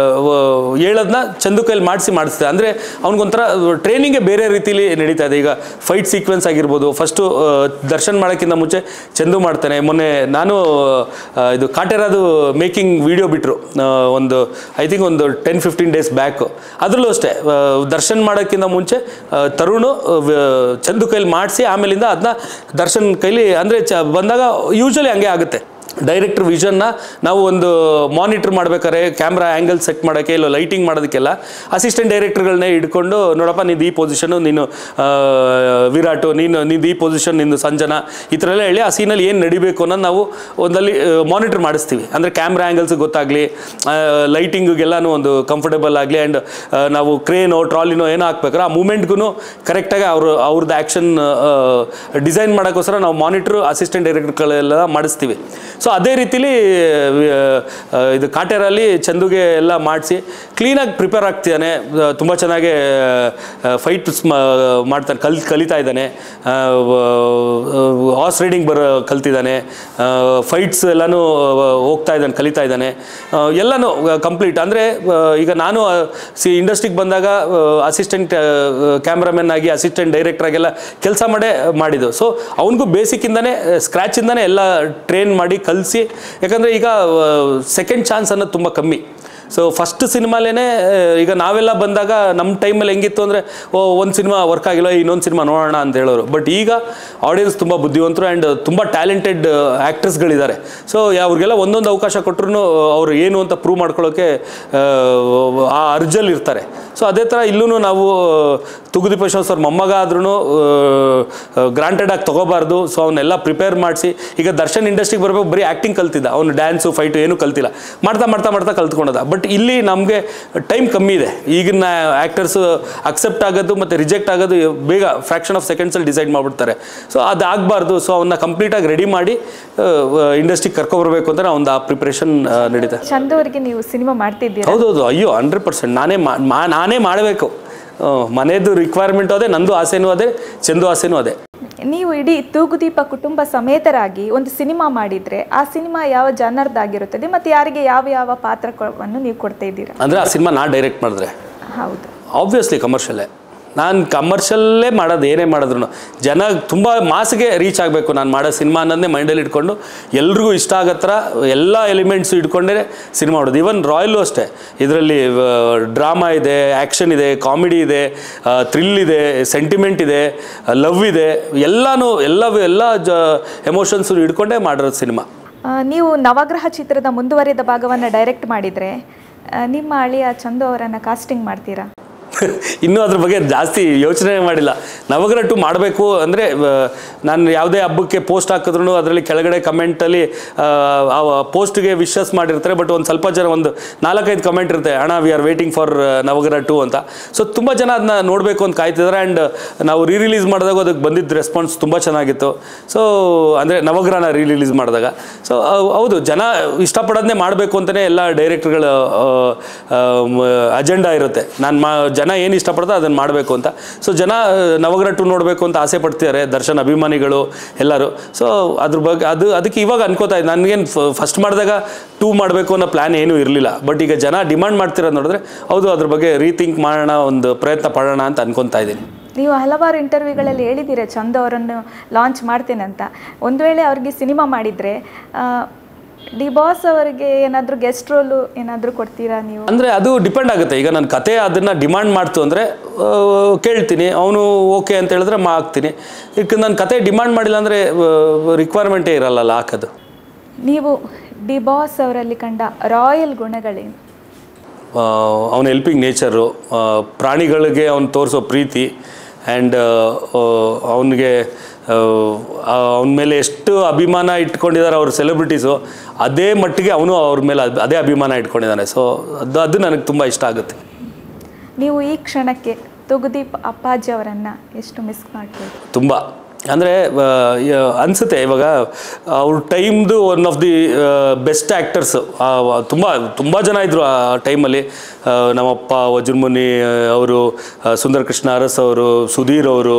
ಹೇಳೋದನ್ನ ಚಂದು ಕೈಲಿ ಮಾಡಿಸ್ತಾರೆ. ಅಂದರೆ ಅವ್ನಿಗೊಂಥರ ಟ್ರೈನಿಂಗೇ ಬೇರೆ ರೀತಿಲಿ ನಡೀತಾ ಇದೆ. ಈಗ ಫೈಟ್ ಸೀಕ್ವೆನ್ಸ್ ಆಗಿರ್ಬೋದು, ಫಸ್ಟು ದರ್ಶನ್ ಮಾಡೋಕ್ಕಿಂತ ಮುಂಚೆ ಚಂದು ಮಾಡ್ತಾನೆ. ಮೊನ್ನೆ ನಾನು ಇದು ಕಾಟೇರಾದು ಮೇಕಿಂಗ್ ವಿಡಿಯೋ ಬಿಟ್ಟರು ಒಂದು ಐ ಥಿಂಕ್ ಒಂದು 10-15 ಡೇಸ್ ಬ್ಯಾಕು. ಅದರಲ್ಲೂ ಅಷ್ಟೇ ದರ್ಶನ್ ಮಾಡೋಕ್ಕಿಂತ ಮುಂಚೆ ತರುಣು ಚಂದು ಕೈಲಿ ಮಾಡಿಸಿ ಆಮೇಲಿಂದ ಅದನ್ನ ದರ್ಶನ್ ಕೈಲಿ ಅಂದರೆ ಬಂದಾಗ ಯೂಶ್ವಲಿ ಹಂಗೆ ಆಗುತ್ತೆ. ಡೈರೆಕ್ಟರ್ ವಿಷನ್ನ ನಾವು ಒಂದು ಮಾನಿಟ್ರ್ ಮಾಡ್ಬೇಕಾದ್ರೆ ಕ್ಯಾಮ್ರಾ ಆ್ಯಂಗಲ್ ಸೆಟ್ ಮಾಡೋಕ್ಕೆ, ಇಲ್ಲ ಲೈಟಿಂಗ್ ಮಾಡೋದಕ್ಕೆಲ್ಲ ಅಸಿಸ್ಟೆಂಟ್ ಡೈರೆಕ್ಟರ್ಗಳನ್ನೇ ಹಿಡ್ಕೊಂಡು, ನೋಡಪ್ಪ ನಿಂದು ಈ ಪೊಸಿಷನ್ನು, ನೀನು ವಿರಾಟು, ನಿಂದು ಈ ಪೊಸಿಷನ್, ನಿಂದು ಸಂಜನಾ, ಈ ಥರ ಎಲ್ಲ ಹೇಳಿ ಆ ಸೀನಲ್ಲಿ ಏನು ನಡಿಬೇಕು ಅನ್ನೋದು ನಾವು ಒಂದಲ್ಲಿ ಮಾನಿಟ್ರ್ ಮಾಡಿಸ್ತೀವಿ. ಅಂದರೆ ಕ್ಯಾಮ್ರಾ ಆ್ಯಂಗಲ್ಸ್ ಗೊತ್ತಾಗಲಿ, ಲೈಟಿಂಗಿಗೆಲ್ಲನೂ ಒಂದು ಕಂಫರ್ಟೇಬಲ್ ಆಗಲಿ, ಆ್ಯಂಡ್ ನಾವು ಕ್ರೇನೋ ಟ್ರಾಲಿನೋ ಏನೋ ಹಾಕ್ಬೇಕಾರೆ ಆ ಮೂಮೆಂಟ್ಗೂ ಕರೆಕ್ಟಾಗಿ ಅವ್ರದ್ದು ಆ್ಯಕ್ಷನ್ ಡಿಸೈನ್ ಮಾಡೋಕ್ಕೋಸ್ಕರ ನಾವು ಮಾನಿಟ್ರು ಅಸಿಸ್ಟೆಂಟ್ ಡೈರೆಕ್ಟರ್ಗಳೆಲ್ಲ ಮಾಡಿಸ್ತೀವಿ. ಸೊ ಅದೇ ರೀತಿಲಿ ಇದು ಕಾಟೇರಲ್ಲಿ ಚಂದುಗೆ ಎಲ್ಲ ಮಾಡಿಸಿ ಕ್ಲೀನಾಗಿ ಪ್ರಿಪೇರ್ ಆಗ್ತಿದ್ದಾನೆ. ತುಂಬ ಚೆನ್ನಾಗಿ ಫೈಟ್ಸ್ ಮಾಡ್ತಾನೆ, ಕಲಿತಾ ಇದ್ದಾನೆ. Horse riding ಕಲ್ತಿದ್ದಾನೆ. ಫೈಟ್ಸ್ ಎಲ್ಲನೂ ಹೋಗ್ತಾ ಇದ್ದಾನೆ, ಕಲಿತಾ ಇದ್ದಾನೆ. ಎಲ್ಲನೂ ಕಂಪ್ಲೀಟ್. ಅಂದರೆ ಈಗ ನಾನು ಇಂಡಸ್ಟ್ರಿಗೆ ಬಂದಾಗ ಅಸಿಸ್ಟೆಂಟ್ ಕ್ಯಾಮ್ರಾಮನ್ ಆಗಿ, ಅಸಿಸ್ಟೆಂಟ್ ಡೈರೆಕ್ಟ್ರಾಗೆಲ್ಲ ಕೆಲಸ ಮಾಡಿದ್ದು. ಸೊ ಅವನಿಗೂ ಬೇಸಿಕ್ಕಿಂದನೇ ಸ್ಕ್ರ್ಯಾಚಿಂದನೇ ಎಲ್ಲ ಟ್ರೈನ್ ಮಾಡಿ ಕಲಿಸಿ. ಯಾಕಂದರೆ ಈಗ ಸೆಕೆಂಡ್ ಚಾನ್ಸ್ ಅನ್ನೋದು ತುಂಬ ಕಮ್ಮಿ. ಸೊ ಫಸ್ಟ್ ಸಿನಿಮಾಲೇ ಈಗ ನಾವೆಲ್ಲ ಬಂದಾಗ ನಮ್ಮ ಟೈಮಲ್ಲಿ ಹೆಂಗಿತ್ತು ಅಂದರೆ ಒಂದು ಸಿನಿಮಾ ವರ್ಕ್ ಆಗಿಲ್ಲ, ಇನ್ನೊಂದು ಸಿನಿಮಾ ನೋಡೋಣ ಅಂತ ಹೇಳೋರು. ಬಟ್ ಈಗ ಆಡಿಯನ್ಸ್ ತುಂಬ ಬುದ್ಧಿವಂತರು ಆ್ಯಂಡ್ ತುಂಬ ಟ್ಯಾಲೆಂಟೆಡ್ ಆ್ಯಕ್ಟರ್ಸ್ಗಳಿದ್ದಾರೆ. ಸೊ ಅವ್ರಿಗೆಲ್ಲ ಒಂದೊಂದು ಅವಕಾಶ ಕೊಟ್ಟರು ಅವರು ಏನು ಅಂತ ಪ್ರೂವ್ ಮಾಡ್ಕೊಳ್ಳೋಕ್ಕೆ ಆ ಅರ್ಜಲ್ಲಿ ಇರ್ತಾರೆ. ಸೊ ಅದೇ ಥರ ಇಲ್ಲೂ ನಾವು ತೂಗುದೀಪ ಸರ್ ಮೊಮ್ಮಗ ಆದ್ರೂ ಗ್ರಾಂಟೆಡ್ ಆಗಿ ತೊಗೋಬಾರ್ದು. ಸೊ ಅವನ್ನೆಲ್ಲ ಪ್ರಿಪೇರ್ ಮಾಡಿಸಿ, ಈಗ ದರ್ಶನ್ ಇಂಡಸ್ಟ್ರಿಗೆ ಬರಬೇಕು ಬರೀ ಆ್ಯಕ್ಟಿಂಗ್ ಕಲ್ತಿದ್ದ, ಅವನು ಡ್ಯಾನ್ಸು ಫೈಟು ಏನೂ ಕಲ್ತಿಲ್ಲ, ಮಾಡ್ತಾ ಕಲ್ತ್ಕೊಂಡದ. ಬಟ್ ಇಲ್ಲಿ ನಮಗೆ ಟೈಮ್ ಕಮ್ಮಿ ಇದೆ. ಈಗಿನ ಆ್ಯಕ್ಟರ್ಸು ಅಕ್ಸೆಪ್ಟ್ ಆಗೋದು ಮತ್ತು ರಿಜೆಕ್ಟ್ ಆಗೋದು ಬೇಗ ಫ್ರ್ಯಾಕ್ಷನ್ ಆಫ್ ಸೆಕೆಂಡ್ಸಲ್ಲಿ ಡಿಸೈಡ್ ಮಾಡಿಬಿಡ್ತಾರೆ. ಸೊ ಅದು ಆಗಬಾರ್ದು. ಸೊ ಅವನ್ನ ಕಂಪ್ಲೀಟಾಗಿ ರೆಡಿ ಮಾಡಿ ಇಂಡಸ್ಟ್ರಿಗೆ ಕರ್ಕೊಬರ್ಬೇಕು ಅಂತ ಒಂದು ಆ ಪ್ರಿಪ್ರೇಷನ್ ನಡೀತಾ. ಚಂದು ಅವರಿಗೆ ನೀವು ಸಿನಿಮಾ ಮಾಡ್ತಿದ್ದೀರಾ? ಹೌದೌದು, ಅಯ್ಯೋ 100%. ನಾನೇ ಮಾಡಬೇಕು. ಮನೆಯದು ರಿಕ್ವೈರ್ಮೆಂಟು ಅದೇ, ನಂದು ಆಸೆನೂ ಅದೇ, ಚಂದು ಆಸೆನೂ ಅದೇ. ನೀವು ಇಡೀ ತೂಗುದೀಪ ಕುಟುಂಬ ಸಮೇತರಾಗಿ ಒಂದು ಸಿನಿಮಾ ಮಾಡಿದರೆ ಆ ಸಿನಿಮಾ ಯಾವ ಜನರದ್ದಾಗಿರುತ್ತದೆ ಮತ್ತು ಯಾರಿಗೆ ಯಾವ ಪಾತ್ರವನ್ನು ನೀವು ಕೊಡ್ತಾ ಇದ್ದೀರಾ? ಅಂದರೆ ಆ ಸಿನಿಮಾ ನಾನು ಡೈರೆಕ್ಟ್ ಮಾಡಿದ್ರೆ ಹೌದು, ಆಬ್ವಿಯಸ್ಲಿ ಕಮರ್ಷಿಯಲ್ಲೇ. ನಾನು ಕಮರ್ಷಿಯಲ್ಲೇ ಮಾಡೋದು, ಏನೇ ಮಾಡಿದ್ರು ಜನ ತುಂಬ ಮಾಸಿಗೆ ರೀಚ್ ಆಗಬೇಕು. ನಾನು ಮಾಡೋ ಸಿನಿಮಾ ಅನ್ನೋದನ್ನೇ ಮೈಂಡಲ್ಲಿ ಇಟ್ಕೊಂಡು ಎಲ್ರಿಗೂ ಇಷ್ಟ ಆಗೋ ಥರ ಎಲ್ಲ ಎಲಿಮೆಂಟ್ಸು ಇಟ್ಕೊಂಡೇ ಸಿನಿಮಾ ಮಾಡೋದು. ಈವನ್ ರಾಯಲ್ಲು ಅಷ್ಟೇ, ಇದರಲ್ಲಿ ಡ್ರಾಮಾ ಇದೆ, ಆ್ಯಕ್ಷನ್ ಇದೆ, ಕಾಮಿಡಿ ಇದೆ, ಥ್ರಿಲ್ ಇದೆ, ಸೆಂಟಿಮೆಂಟ್ ಇದೆ, ಲವ್ ಇದೆ, ಎಲ್ಲ ಎಮೋಷನ್ಸು ಇಟ್ಕೊಂಡೇ ಮಾಡಿರೋದು ಸಿನಿಮಾ. ನೀವು ನವಗ್ರಹ ಚಿತ್ರದ ಮುಂದುವರಿದ ಭಾಗವನ್ನು ಡೈರೆಕ್ಟ್ ಮಾಡಿದರೆ ನಿಮ್ಮ ಅಳಿಯ ಚಂದು ಅವರನ್ನು ಕಾಸ್ಟಿಂಗ್ ಮಾಡ್ತೀರಾ? ಇನ್ನೂ ಅದ್ರ ಬಗ್ಗೆ ಜಾಸ್ತಿ ಯೋಚನೆ ಮಾಡಿಲ್ಲ. ನವಗ್ರಹ 2 ಮಾಡಬೇಕು ಅಂದರೆ ನಾನು ಯಾವುದೇ ಹಬ್ಬಕ್ಕೆ ಪೋಸ್ಟ್ ಹಾಕಿದ್ರು ಅದರಲ್ಲಿ ಕೆಳಗಡೆ ಕಮೆಂಟಲ್ಲಿ ಆ ಪೋಸ್ಟ್ಗೆ ವಿಶಸ್ ಮಾಡಿರ್ತಾರೆ. ಬಟ್ ಒಂದು ಸ್ವಲ್ಪ ಜನ, ಒಂದು 4-5 ಕಮೆಂಟ್ ಇರುತ್ತೆ, ಅಣ್ಣ ವಿ ಆರ್ ವೇಟಿಂಗ್ ಫಾರ್ ನವಗ್ರಹ 2 ಅಂತ. ಸೊ ತುಂಬ ಜನ ಅದನ್ನ ನೋಡಬೇಕು ಅಂತ ಕಾಯ್ತಿದ್ದಾರೆ. ಆ್ಯಂಡ್ ನಾವು ರಿಲೀಸ್ ಮಾಡಿದಾಗ ಅದಕ್ಕೆ ಬಂದಿದ್ದ ರೆಸ್ಪಾನ್ಸ್ ತುಂಬ ಚೆನ್ನಾಗಿತ್ತು. ಸೊ ಅಂದರೆ ನವಗ್ರಹನ ರಿಲೀಸ್ ಮಾಡಿದಾಗ. ಸೊ ಹೌದು, ಜನ ಇಷ್ಟಪಡೋದನ್ನೇ ಮಾಡಬೇಕು ಅಂತಲೇ ಎಲ್ಲ ಡೈರೆಕ್ಟರ್ಗಳ ಅಜೆಂಡಾ ಇರುತ್ತೆ. ಜನ ಏನು ಇಷ್ಟಪಡ್ತಾರೆ ಅದನ್ನು ಮಾಡಬೇಕು ಅಂತ. ಸೊ ಜನ ನವಗ್ರಹ 2 ನೋಡಬೇಕು ಅಂತ ಆಸೆ ಪಡ್ತಿದ್ದಾರೆ, ದರ್ಶನ್ ಅಭಿಮಾನಿಗಳು ಎಲ್ಲರೂ. ಸೊ ಅದ್ರ ಬಗ್ಗೆ ಅದಕ್ಕೆ ಇವಾಗ ಅನ್ಕೋತಾ ಇದ್ದೆ. ನನಗೇನು ಫಸ್ಟ್ ಮಾಡಿದಾಗ 2 ಮಾಡಬೇಕು ಅನ್ನೋ ಪ್ಲ್ಯಾನ್ ಏನೂ ಇರಲಿಲ್ಲ. ಬಟ್ ಈಗ ಜನ ಡಿಮಾಂಡ್ ಮಾಡ್ತಿರೋದು ನೋಡಿದ್ರೆ ಹೌದು, ಅದ್ರ ಬಗ್ಗೆ ರೀಥಿಂಕ್ ಮಾಡೋಣ, ಒಂದು ಪ್ರಯತ್ನ ಪಡೋಣ ಅಂತ ಅನ್ಕೊತಾ ಇದ್ದೀನಿ. ನೀವು ಹಲವಾರು ಇಂಟರ್ವ್ಯೂಗಳಲ್ಲಿ ಹೇಳಿದ್ದೀರಾ ಚಂದು ಅವರನ್ನು ಲಾಂಚ್ ಮಾಡ್ತೇನೆ ಅಂತ. ಒಂದು ವೇಳೆ ಅವ್ರಿಗೆ ಸಿನಿಮಾ ಮಾಡಿದರೆ ಡಿ ಬಾಸ್ ಅವರಿಗೆ ಏನಾದರೂ ಗೆಸ್ಟ್ ರೋಲು ಏನಾದರೂ ಕೊಡ್ತೀರಾ ನೀವು? ಅಂದರೆ ಅದು ಡಿಪೆಂಡ್ ಆಗುತ್ತೆ. ಈಗ ನನ್ನ ಕತೆ ಅದನ್ನು ಡಿಮಾಂಡ್ ಮಾಡ್ತು ಅಂದರೆ ಕೇಳ್ತೀನಿ, ಅವನು ಓಕೆ ಅಂತ ಹೇಳಿದ್ರೆ ಹಾಕ್ತೀನಿ. ಈಗ ನನ್ನ ಕತೆ ಡಿಮಾಂಡ್ ಮಾಡಿಲ್ಲ ಅಂದರೆ ರಿಕ್ವೈರ್ಮೆಂಟೇ ಇರಲ್ಲ ಹಾಕೋದು. ನೀವು ಡಿ ಬಾಸ್ ಅವರಲ್ಲಿ ಕಂಡ ರಾಯಲ್ ಗುಣಗಳೇನು? ಅವನ ಹೆಲ್ಪಿಂಗ್ ನೇಚರು, ಪ್ರಾಣಿಗಳಿಗೆ ಅವನು ತೋರಿಸೋ ಪ್ರೀತಿ, ಆ್ಯಂಡ್ ಅವನಿಗೆ ಅವನ ಮೇಲೆ ಎಷ್ಟು ಅಭಿಮಾನ ಇಟ್ಕೊಂಡಿದ್ದಾರೆ ಅವ್ರ ಸೆಲೆಬ್ರಿಟೀಸು, ಅದೇ ಮಟ್ಟಿಗೆ ಅವನು ಅವ್ರ ಮೇಲೆ ಅದೇ ಅಭಿಮಾನ ಇಟ್ಕೊಂಡಿದ್ದಾನೆ. ಸೊ ಅದು ನನಗೆ ತುಂಬ ಇಷ್ಟ ಆಗುತ್ತೆ. ನೀವು ಈ ಕ್ಷಣಕ್ಕೆ ತೂಗುದೀಪ್ ಅಪ್ಪಾಜಿ ಅವರನ್ನು ಎಷ್ಟು ಮಿಸ್ ಮಾಡ್ತೀವಿ? ತುಂಬ ಅಂದರೆ ಅನಿಸುತ್ತೆ ಇವಾಗ ಅವ್ರ ಟೈಮ್ದು one of the best actors. ತುಂಬ ಜನ ಇದ್ದರು ಆ ಟೈಮಲ್ಲಿ. ನಮ್ಮಪ್ಪ ವಜ್ರಮುನಿ ಅವರು, ಸುಂದರ ಕೃಷ್ಣ ಅರಸ್ ಅವರು, ಸುಧೀರ್ ಅವರು,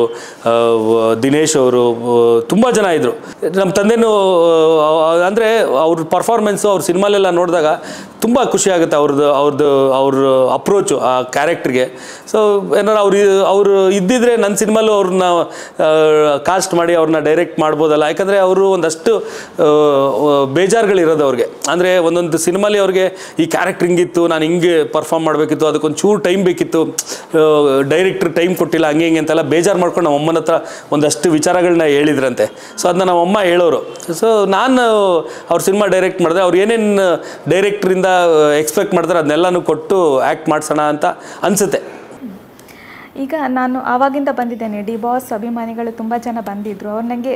ದಿನೇಶ್ ಅವರು, ತುಂಬ ಜನ ಇದ್ದರು. ನಮ್ಮ ತಂದೆನೂ ಅಂದರೆ ಅವ್ರ ಪರ್ಫಾರ್ಮೆನ್ಸು ಅವ್ರ ಸಿನಿಮಾಲೆಲ್ಲ ನೋಡಿದಾಗ ತುಂಬ ಖುಷಿ ಆಗುತ್ತೆ ಅವ್ರ ಅಪ್ರೋಚು ಆ ಕ್ಯಾರೆಕ್ಟ್ರಿಗೆ. ಸೊ ಏನಾರು ಅವರು ಇದ್ದಿದ್ರೆ ನನ್ನ ಸಿನಿಮಾಲು ಅವ್ರನ್ನ ಕಾಸ್ಟ್ ಮಾಡಿ ಅವ್ರನ್ನ ಡೈರೆಕ್ಟ್ ಮಾಡ್ಬೋದಲ್ಲ. ಯಾಕಂದರೆ ಅವರು ಒಂದಷ್ಟು ಬೇಜಾರುಗಳಿರೋದು ಅವ್ರಿಗೆ. ಅಂದರೆ ಒಂದೊಂದು ಸಿನಿಮಾಲಿ ಅವ್ರಿಗೆ ಈ ಕ್ಯಾರೆಕ್ಟ್ರ್ ಹಿಂಗಿತ್ತು, ನಾನು ಹಿಂಗೆ ಪರ್ಫಾರ್ಮ್ ಮಾಡಬೇಕಿತ್ತು, ಅದಕ್ಕೊಂದು ಚೂರು ಟೈಮ್ ಬೇಕಿತ್ತು, ಡೈರೆಕ್ಟ್ರ್ ಟೈಮ್ ಕೊಟ್ಟಿಲ್ಲ, ಹಂಗೆ ಹಿಂಗೆ ಅಂತೆಲ್ಲ ಬೇಜಾರು ಮಾಡ್ಕೊಂಡು ನಮ್ಮ ಅಮ್ಮನ ಹತ್ರ ಒಂದಷ್ಟು ವಿಚಾರಗಳನ್ನ ಹೇಳಿದ್ರಂತೆ. ಸೊ ಅದನ್ನ ನಮ್ಮಮ್ಮ ಹೇಳೋರು. ಸೊ ನಾನು ಅವ್ರ ಸಿನಿಮಾ ಡೈರೆಕ್ಟ್ ಮಾಡಿದೆ. ಅವ್ರು ಏನೇನು ಡೈರೆಕ್ಟ್ರಿಂದ ಎಕ್ಸ್ಪೆಕ್ಟ್ ಮಾಡ್ತಾರೆ ಅದನ್ನೆಲ್ಲನೂ ಕೊಟ್ಟು ಆ್ಯಕ್ಟ್ ಮಾಡಿಸೋಣ ಅಂತ ಅನಿಸುತ್ತೆ. ಈಗ ನಾನು ಆವಾಗಿಂದ ಬಂದಿದ್ದೇನೆ, ಡಿ ಬಾಸ್ ಅಭಿಮಾನಿಗಳು ತುಂಬ ಜನ ಬಂದಿದ್ದರು. ಅವ್ರು ನನಗೆ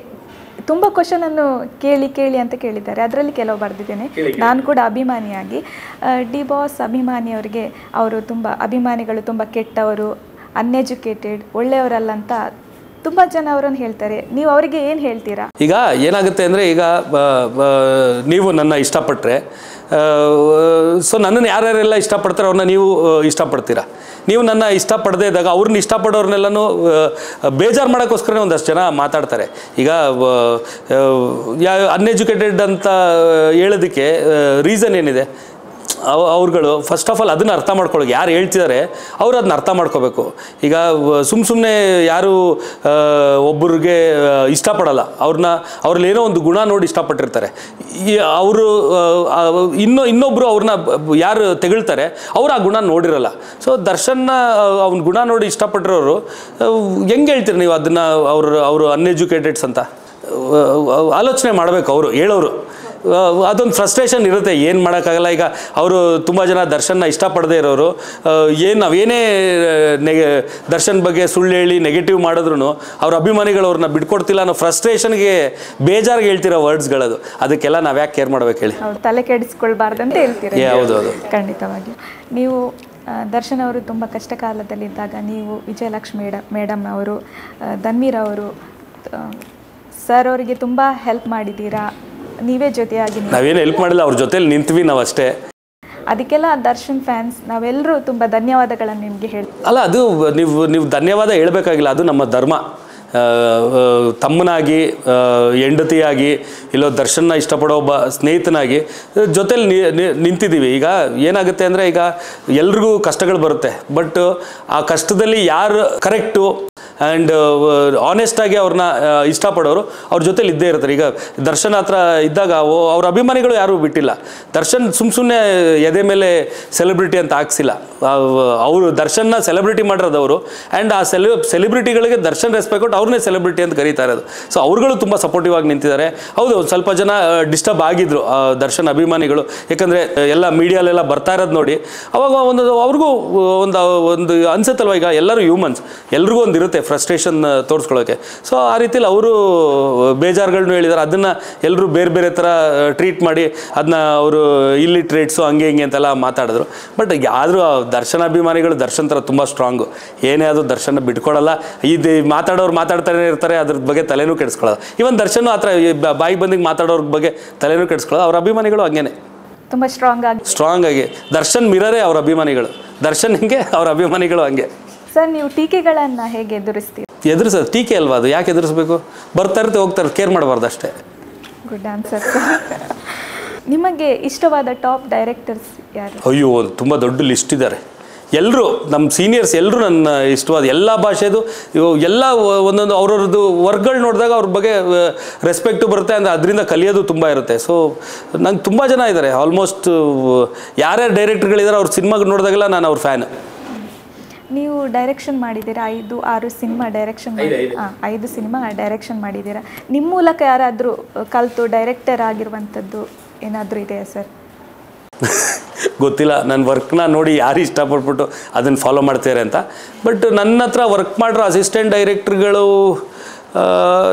ತುಂಬ ಕ್ವಶನನ್ನು ಕೇಳಿ ಅಂತ ಕೇಳಿದ್ದಾರೆ. ಅದರಲ್ಲಿ ಕೆಲವು ಬರೆದಿದ್ದೇನೆ. ನಾನು ಕೂಡ ಅಭಿಮಾನಿಯಾಗಿ ಡಿ ಬಾಸ್ ಅಭಿಮಾನಿಯವರಿಗೆ ಅವರು ತುಂಬ ಅಭಿಮಾನಿಗಳು ತುಂಬ ಕೆಟ್ಟವರು, ಅನ್ಎಜುಕೇಟೆಡ್, ಒಳ್ಳೆಯವರಲ್ಲ ಅಂತ ತುಂಬ ಜನ ಅವರನ್ನು ಹೇಳ್ತಾರೆ. ನೀವು ಅವರಿಗೆ ಏನು ಹೇಳ್ತೀರಾ? ಈಗ ಏನಾಗುತ್ತೆ ಅಂದರೆ, ಈಗ ನೀವು ನನ್ನ ಇಷ್ಟಪಟ್ಟರೆ, ಸೊ ನನ್ನನ್ನು ಯಾರ್ಯಾರೆಲ್ಲ ಇಷ್ಟಪಡ್ತಾರೆ ಅವ್ರನ್ನ ನೀವು ಇಷ್ಟಪಡ್ತೀರಾ. ನೀವು ನನ್ನ ಇಷ್ಟಪಡದೇ ಇದ್ದಾಗ ಅವ್ರನ್ನ ಇಷ್ಟಪಡೋರ್ನೆಲ್ಲನೂ ಬೇಜಾರು ಮಾಡೋಕ್ಕೋಸ್ಕರನೇ ಒಂದಷ್ಟು ಜನ ಮಾತಾಡ್ತಾರೆ. ಈಗ ಅನ್ಎಜುಕೇಟೆಡ್ ಅಂತ ಹೇಳೋದಕ್ಕೆ ರೀಸನ್ ಏನಿದೆ? ಅವ್ರುಗಳು ಫಸ್ಟ್ ಆಫ್ ಆಲ್ ಅದನ್ನು ಅರ್ಥ ಮಾಡ್ಕೊಳ್ಳೋಕೆ, ಯಾರು ಹೇಳ್ತಿದ್ದಾರೆ ಅವ್ರು ಅದನ್ನ ಅರ್ಥ ಮಾಡ್ಕೋಬೇಕು. ಈಗ ಸುಮ್ಮನೆ ಯಾರು ಒಬ್ಬರಿಗೆ ಇಷ್ಟಪಡಲ್ಲ, ಅವ್ರಲ್ಲಿ ಏನೋ ಒಂದು ಗುಣ ನೋಡಿ ಇಷ್ಟಪಟ್ಟಿರ್ತಾರೆ. ಅವರು ಇನ್ನೊಬ್ಬರು ಅವ್ರನ್ನ ಯಾರು ತೆಗಳ್ತಾರೆ ಅವ್ರು ಆ ಗುಣ ನೋಡಿರಲ್ಲ. ಸೊ ದರ್ಶನ್ನ ಅವ್ನ ಗುಣ ನೋಡಿ ಇಷ್ಟಪಟ್ಟಿರೋರು ಹೆಂಗೆ ಹೇಳ್ತೀರಿ ನೀವು ಅದನ್ನು? ಅವರು ಅನ್ಎಜುಕೇಟೆಡ್ಸ್ ಅಂತ ಆಲೋಚನೆ ಮಾಡಬೇಕು ಅವರು ಹೇಳೋರು. ಅದೊಂದು ಫ್ರಸ್ಟ್ರೇಷನ್ ಇರುತ್ತೆ, ಏನು ಮಾಡೋಕ್ಕಾಗಲ್ಲ. ಈಗ ಅವರು ತುಂಬ ಜನ ದರ್ಶನ್ನ ಇಷ್ಟಪಡದೇ ಇರೋರು ನಾವೇನೇ ದರ್ಶನ್ ಬಗ್ಗೆ ಸುಳ್ಳು ಹೇಳಿ ನೆಗೆಟಿವ್ ಮಾಡಿದ್ರು ಅವ್ರ ಅಭಿಮಾನಿಗಳು ಅವ್ರನ್ನ ಬಿಟ್ಕೊಡ್ತಿಲ್ಲ ಅನ್ನೋ ಫ್ರಸ್ಟ್ರೇಷನ್ಗೆ ಬೇಜಾರಿಗೆ ಹೇಳ್ತಿರೋ ವರ್ಡ್ಸ್ಗಳದು. ಅದಕ್ಕೆಲ್ಲ ನಾವು ಯಾಕೆ ಕೇರ್ ಮಾಡ್ಬೇಕು ಹೇಳಿ? ತಲೆ ಕೆಡಿಸ್ಕೊಳ್ಬಾರ್ದು ಅಂತ ಹೇಳ್ತೀರಿ. ಹೌದು. ಖಂಡಿತವಾಗಿಯೂ. ನೀವು ದರ್ಶನ್ ಅವರು ತುಂಬ ಕಷ್ಟ ಕಾಲದಲ್ಲಿದ್ದಾಗ ನೀವು ವಿಜಯಲಕ್ಷ್ಮಿ ಮೇಡಮ್ ಅವರು, ಧನ್ವೀರ್ ಅವರು, ಸರ್ ಅವರಿಗೆ ತುಂಬ ಹೆಲ್ಪ್ ಮಾಡಿದ್ದೀರಾ. ನೀವೇ ಜೊತೆಯಾಗಿ ನಾವೇನು ಹೆಲ್ಪ್ ಮಾಡಿಲ್ಲ, ಅವ್ರ ಜೊತೆಲಿ ನಿಂತ್ವಿ ನಾವು ಅಷ್ಟೇ. ಅದಕ್ಕೆಲ್ಲ ದರ್ಶನ್ ಫ್ಯಾನ್ಸ್ ನಾವೆಲ್ಲರೂ ತುಂಬ ಧನ್ಯವಾದಗಳನ್ನು ನಿಮಗೆ ಹೇಳಿ. ಅಲ್ಲ, ಅದು ನೀವು ಧನ್ಯವಾದ ಹೇಳಬೇಕಾಗಿಲ್ಲ, ಅದು ನಮ್ಮ ಧರ್ಮ. ತಮ್ಮನಾಗಿ, ಹೆಂಡತಿಯಾಗಿ, ಇಲ್ಲೋ ದರ್ಶನ್ನ ಇಷ್ಟಪಡೋ ಒಬ್ಬ ಸ್ನೇಹಿತನಾಗಿ ಜೊತೆಲಿ ನಿಂತಿದ್ದೀವಿ. ಈಗ ಏನಾಗುತ್ತೆ ಅಂದರೆ, ಈಗ ಎಲ್ರಿಗೂ ಕಷ್ಟಗಳು ಬರುತ್ತೆ. ಬಟ್ ಆ ಕಷ್ಟದಲ್ಲಿ ಯಾರು ಕರೆಕ್ಟು ಆ್ಯಂಡ್ ಆನೆಸ್ಟಾಗಿ ಅವ್ರನ್ನ ಇಷ್ಟಪಡೋರು ಅವ್ರ ಜೊತೆಲಿ ಇದ್ದೇ ಇರ್ತಾರೆ. ಈಗ ದರ್ಶನ್ ಹತ್ರ ಇದ್ದಾಗ ಅವ್ರ ಅಭಿಮಾನಿಗಳು ಯಾರೂ ಬಿಟ್ಟಿಲ್ಲ. ದರ್ಶನ್ ಸುಮ್ಮನೆ ಎದೆ ಮೇಲೆ ಸೆಲೆಬ್ರಿಟಿ ಅಂತ ಹಾಕ್ಸಿಲ್ಲ. ಅವರು ದರ್ಶನ್ನ ಸೆಲೆಬ್ರಿಟಿ ಮಾಡಿರೋದವರು. ಆ್ಯಂಡ್ ಆ ಸೆಲೆಬ್ರಿಟಿಗಳಿಗೆ ದರ್ಶನ್ ರೆಸ್ಪೆಕ್ಟ್ ಕೊಟ್ಟು ಅವ್ರನ್ನೇ ಸೆಲೆಬ್ರಿಟಿ ಅಂತ ಕರೀತಾ ಇರೋದು. ಸೊ ಅವ್ರುಗಳು ತುಂಬ ಸಪೋರ್ಟಿವ್ ಆಗಿ ನಿಂತಿದ್ದಾರೆ. ಹೌದು, ಒಂದು ಸ್ವಲ್ಪ ಜನ ಡಿಸ್ಟರ್ಬ್ ಆಗಿದ್ರು ದರ್ಶನ್ ಅಭಿಮಾನಿಗಳು. ಯಾಕಂದರೆ ಎಲ್ಲ ಮೀಡಿಯಾಲೆಲ್ಲ ಬರ್ತಾ ಇರೋದು ನೋಡಿ ಅವಾಗ ಅವ್ರಿಗೂ ಒಂದು ಅನ್ಸುತ್ತಲ್ವ. ಈಗ ಎಲ್ಲರೂ ಹ್ಯೂಮನ್ಸ್, ಎಲ್ರಿಗೂ ಒಂದು ಇರುತ್ತೆ ಫ್ರಸ್ಟ್ರೇಷನ್ ತೋರಿಸ್ಕೊಳ್ಳೋಕ್ಕೆ. ಸೊ ಆ ರೀತಿಯಲ್ಲಿ ಅವರು ಬೇಜಾರುಗಳನ್ನೂ ಹೇಳಿದ್ದಾರೆ. ಅದನ್ನು ಎಲ್ಲರೂ ಬೇರೆ ಬೇರೆ ಥರ ಟ್ರೀಟ್ ಮಾಡಿ ಅದನ್ನ ಅವರು ಇಲ್ಲಿಟ್ರೇಟ್ಸು ಹಂಗೆ ಹಿಂಗೆ ಅಂತೆಲ್ಲ ಮಾತಾಡಿದ್ರು. ಬಟ್ ಆದರೂ ದರ್ಶನ್ ಅಭಿಮಾನಿಗಳು ದರ್ಶನ್ ಥರ ತುಂಬ ಸ್ಟ್ರಾಂಗು. ಏನೇ ಅದು ದರ್ಶನ ಬಿಟ್ಕೊಡಲ್ಲ. ಇದು ಮಾತಾಡೋರು ಮಾತಾಡ್ತಾನೆ ಇರ್ತಾರೆ, ಅದ್ರ ಬಗ್ಗೆ ತಲೆನೂ ಕೆಡಿಸ್ಕೊಳ್ಳೋದು. ಇವನ್ ದರ್ಶನ್ ಆ ಥರ ಬಾಯಿಗೆ ಬಂದಿಗೆ ಮಾತಾಡೋರ ಬಗ್ಗೆ ತಲೆನೂ ಕೆಡಿಸ್ಕೊಳ್ಳೋದು. ಅವ್ರ ಅಭಿಮಾನಿಗಳು ಹಂಗೇನೆ ತುಂಬ ಸ್ಟ್ರಾಂಗ್ ಆಗಿ ದರ್ಶನ್ ಮಿರರೇ ಅವ್ರ ಅಭಿಮಾನಿಗಳು. ದರ್ಶನ್ ಹಿಂಗೆ, ಅವ್ರ ಅಭಿಮಾನಿಗಳು ಹಂಗೆ. ಸರ್, ನೀವು ಟೀಕೆಗಳನ್ನು ಹೇಗೆ ಎದುರಿಸ್ತೀರಿ? ಎದುರಿಸೋದು ಟೀಕೆ ಅಲ್ವಾ ಅದು? ಯಾಕೆ ಎದುರಿಸ್ಬೇಕು? ಬರ್ತಾ ಇರುತ್ತೆ, ಹೋಗ್ತಾರೆ, ಕೇರ್ ಮಾಡಬಾರ್ದು ಅಷ್ಟೇ. Good answer. ನಿಮಗೆ ಇಷ್ಟವಾದ ಟಾಪ್ ಡೈರೆಕ್ಟರ್ಸ್ ಯಾರು? ಅಯ್ಯೋ, ತುಂಬ ದೊಡ್ಡ ಲಿಸ್ಟ್ ಇದ್ದಾರೆ. ಎಲ್ಲರೂ ನಮ್ಮ ಸೀನಿಯರ್ಸ್ ಎಲ್ಲರೂ ನನ್ನ ಇಷ್ಟವಾದ ಎಲ್ಲ ಭಾಷೆದು ಎಲ್ಲ ಒಂದೊಂದು ಅವ್ರವ್ರದ್ದು ವರ್ಕ್ಗಳು ನೋಡಿದಾಗ ಅವ್ರ ಬಗ್ಗೆ ರೆಸ್ಪೆಕ್ಟು ಬರುತ್ತೆ. ಅಂದರೆ ಅದರಿಂದ ಕಲಿಯೋದು ತುಂಬ ಇರುತ್ತೆ. ಸೊ ನಂಗೆ ತುಂಬ ಜನ ಇದ್ದಾರೆ. ಆಲ್ಮೋಸ್ಟ್ ಯಾರ್ಯಾರು ಡೈರೆಕ್ಟರ್ಗಳಿದ್ದಾರೆ ಅವ್ರ ಸಿನಿಮಾಗಳು ನೋಡಿದಾಗೆಲ್ಲ ನಾನು ಅವ್ರ ಫ್ಯಾನ್. ನೀವು ಡೈರೆಕ್ಷನ್ ಮಾಡಿದ್ದೀರಾ, 5-6 ಸಿನಿಮಾ ಡೈರೆಕ್ಷನ್ 5 ಸಿನಿಮಾ ಡೈರೆಕ್ಷನ್ ಮಾಡಿದ್ದೀರಾ. ನಿಮ್ಮ ಮೂಲಕ ಯಾರಾದರೂ ಕಲಿತು ಡೈರೆಕ್ಟರ್ ಆಗಿರುವಂಥದ್ದು ಏನಾದರೂ ಇದೆಯಾ ಸರ್? ಗೊತ್ತಿಲ್ಲ, ನನ್ನ ವರ್ಕ್ನ ನೋಡಿ ಯಾರು ಇಷ್ಟಪಟ್ಬಿಟ್ಟು ಅದನ್ನು ಫಾಲೋ ಮಾಡ್ತಾರೆ ಅಂತ. ಬಟ್ ನನ್ನ ಹತ್ರ ವರ್ಕ್ ಮಾಡಿರೋ ಅಸಿಸ್ಟೆಂಟ್ ಡೈರೆಕ್ಟ್ರುಗಳು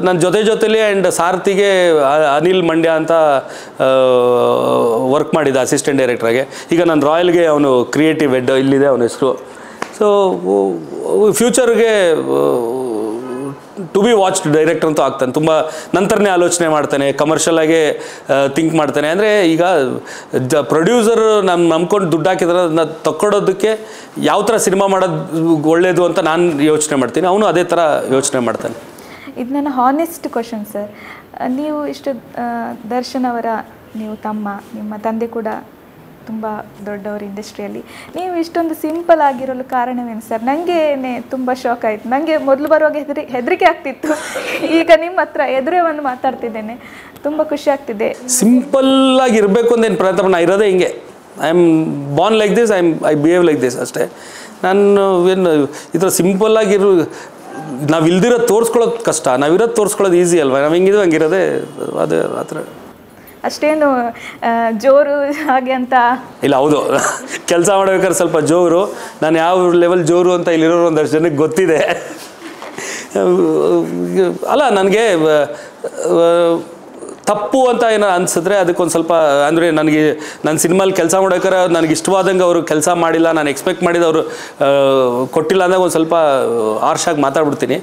ನನ್ನ ಜೊತೆಲಿ ಆ್ಯಂಡ್ ಸಾರಥಿಗೆ ಅನಿಲ್ ಮಂಡ್ಯ ಅಂತ ವರ್ಕ್ ಮಾಡಿದ್ದ ಅಸಿಸ್ಟೆಂಟ್ ಡೈರೆಕ್ಟ್ರಾಗೆ. ಈಗ ನಾನು ರಾಯಲ್ಗೆ ಅವನು ಕ್ರಿಯೇಟಿವ್ ಹೆಡ್, ಇಲ್ಲಿದೆ ಅವನ ಹೆಸರು. ಸೊ ಫ್ಯೂಚರ್ಗೆ ಟು ಬಿ ವಾಚ್ಡ್ ಡೈರೆಕ್ಟರ್ ಅಂತೂ ಆಗ್ತಾನೆ. ತುಂಬ ನಂತರನೇ ಆಲೋಚನೆ ಮಾಡ್ತಾನೆ, ಕಮರ್ಷಿಯಲಾಗೆ ಥಿಂಕ್ ಮಾಡ್ತಾನೆ. ಅಂದರೆ ಈಗ ಪ್ರೊಡ್ಯೂಸರ್ ನಂಬ್ಕೊಂಡು ದುಡ್ಡು ಹಾಕಿದ್ರೆ ಅದನ್ನ ತಕ್ಕೊಡೋದಕ್ಕೆ ಯಾವ ಥರ ಸಿನಿಮಾ ಮಾಡೋದು ಒಳ್ಳೆಯದು ಅಂತ ನಾನು ಯೋಚನೆ ಮಾಡ್ತೀನಿ, ಅವನು ಅದೇ ಥರ ಯೋಚನೆ ಮಾಡ್ತಾನೆ. ಇದು ನನ್ನ ಹಾನೆಸ್ಟ್ ಕ್ವಶನ್ ಸರ್. ನೀವು ಇಷ್ಟು ದರ್ಶನ್ ಅವರ ನೀವು ತಮ್ಮ, ನಿಮ್ಮ ತಂದೆ ಕೂಡ ತುಂಬ ದೊಡ್ಡವರು ಇಂಡಸ್ಟ್ರಿಯಲ್ಲಿ, ನೀವು ಇಷ್ಟೊಂದು ಸಿಂಪಲ್ ಆಗಿರಲು ಕಾರಣವೇನು ಸರ್? ನನಗೆ ತುಂಬ ಶಾಕ್ ಆಯಿತು. ನನಗೆ ಮೊದಲು ಬರುವಾಗ ಹೆದರಿಕೆ ಆಗ್ತಿತ್ತು, ಈಗ ನಿಮ್ಮ ಹತ್ರ ಎದುರೇ ಒಂದು ಮಾತಾಡ್ತಿದ್ದೇನೆ, ತುಂಬ ಖುಷಿ ಆಗ್ತಿದೆ. ಸಿಂಪಲ್ ಆಗಿರಬೇಕು ಅಂದೇನು ಪ್ರಯತ್ನ, ನಾ ಇರೋದೇ ಹಿಂಗೆ. I am Born like this, I behave like this ಅಷ್ಟೇ. ನಾನು ಏನು ಈ ಥರ ಸಿಂಪಲ್ಲಾಗಿರೋ, ನಾವು ಇಲ್ದಿರೋದು ತೋರಿಸ್ಕೊಳ್ಳೋದು ಕಷ್ಟ, ನಾವಿರೋದು ತೋರಿಸ್ಕೊಳ್ಳೋದು ಈಸಿ ಅಲ್ವಾ? ನಾವು ಹೆಂಗಿದ್ವು ಹಂಗಿರೋದೇ, ಅದು ಆ ಥರ. ಅಷ್ಟೇನು ಜೋರು ಹಾಗೆ ಅಂತ ಇಲ್ಲ. ಹೌದು, ಕೆಲಸ ಮಾಡ್ಬೇಕಾದ್ರೆ ಸ್ವಲ್ಪ ಜೋರು. ನಾನು ಯಾವ ಲೆವೆಲ್ ಜೋರು ಅಂತ ಇಲ್ಲಿರೋರು ಒಂದಷ್ಟು ಜನಕ್ಕೆ ಗೊತ್ತಿದೆ. ಅಲ್ಲ, ನನಗೆ ತಪ್ಪು ಅಂತ ಏನೋ ಅನಿಸಿದ್ರೆ ಅದಕ್ಕೊಂದು ಸ್ವಲ್ಪ, ಅಂದರೆ ನನಗೆ ನನ್ನ ಸಿನಿಮಾಲಿ ಕೆಲಸ ಮಾಡ್ಬೇಕಾದ್ರೆ ನನಗೆ ಇಷ್ಟವಾದಂಗೆ ಅವರು ಕೆಲಸ ಮಾಡಿಲ್ಲ, ನಾನು ಎಕ್ಸ್ಪೆಕ್ಟ್ ಮಾಡಿದವರು ಕೊಟ್ಟಿಲ್ಲ ಅಂದಾಗ ಒಂದು ಸ್ವಲ್ಪ ಆರ್ಷಾಗಿ ಮಾತಾಡ್ಬಿಡ್ತೀನಿ.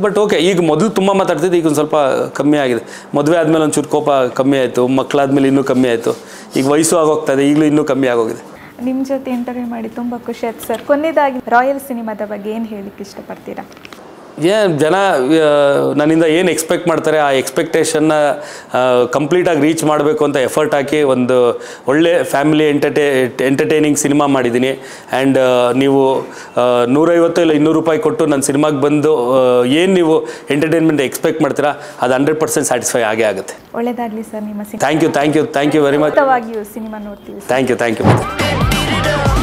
ಬಟ್ ಓಕೆ, ಈಗ ಮೊದಲು ತುಂಬ ಮಾತಾಡ್ತಿದ್ದೆ, ಈಗ ಒಂದು ಸ್ವಲ್ಪ ಕಮ್ಮಿ ಆಗಿದೆ. ಮದುವೆ ಆದಮೇಲೆ ಒಂಚೂರು ಕೋಪ ಕಮ್ಮಿ ಆಯಿತು, ಮಕ್ಕಳಾದ್ಮೇಲೆ ಇನ್ನೂ ಕಮ್ಮಿ ಆಯಿತು, ಈಗ ವಯಸ್ಸು ಆಗೋಗ್ತಾ ಇದೆ, ಈಗಲೂ ಇನ್ನೂ ಕಮ್ಮಿ ಆಗೋಗಿದೆ. ನಿಮ್ಮ ಜೊತೆ ಇಂಟರ್ವ್ಯೂ ಮಾಡಿ ತುಂಬ ಖುಷಿ ಆಯ್ತು ಸರ್. ಕೊನೆಯದಾಗಿ ರಾಯಲ್ ಸಿನಿಮಾದ ಬಗ್ಗೆ ಏನು ಹೇಳಲಿಕ್ಕೆ ಇಷ್ಟಪಡ್ತೀರಾ? ಜನ ನನ್ನಿಂದ ಏನು ಎಕ್ಸ್ಪೆಕ್ಟ್ ಮಾಡ್ತಾರೆ, ಆ ಎಕ್ಸ್ಪೆಕ್ಟೇಷನ್ನ ಕಂಪ್ಲೀಟಾಗಿ ರೀಚ್ ಮಾಡಬೇಕು ಅಂತ ಎಫರ್ಟ್ ಹಾಕಿ ಒಂದು ಒಳ್ಳೆ ಫ್ಯಾಮಿಲಿ ಎಂಟರ್ಟೈನಿಂಗ್ ಸಿನಿಮಾ ಮಾಡಿದ್ದೀನಿ. ಆ್ಯಂಡ್ ನೀವು 150 ಇಲ್ಲ 200 ರೂಪಾಯಿ ಕೊಟ್ಟು ನನ್ನ ಸಿನಿಮಾಗೆ ಬಂದು ಏನು ನೀವು ಎಂಟರ್ಟೈನ್ಮೆಂಟ್ ಎಕ್ಸ್ಪೆಕ್ಟ್ ಮಾಡ್ತೀರಾ, ಅದು 100% ಸ್ಯಾಟಿಸ್ಫೈ ಆಗೇ ಆಗುತ್ತೆ. ಒಳ್ಳೆಯದಾಗಲಿ ಸರ್ ನಿಮ್ಮ cinema. Thank you very much. Cinema ನೋಡ್ತೀವಿ. Thank you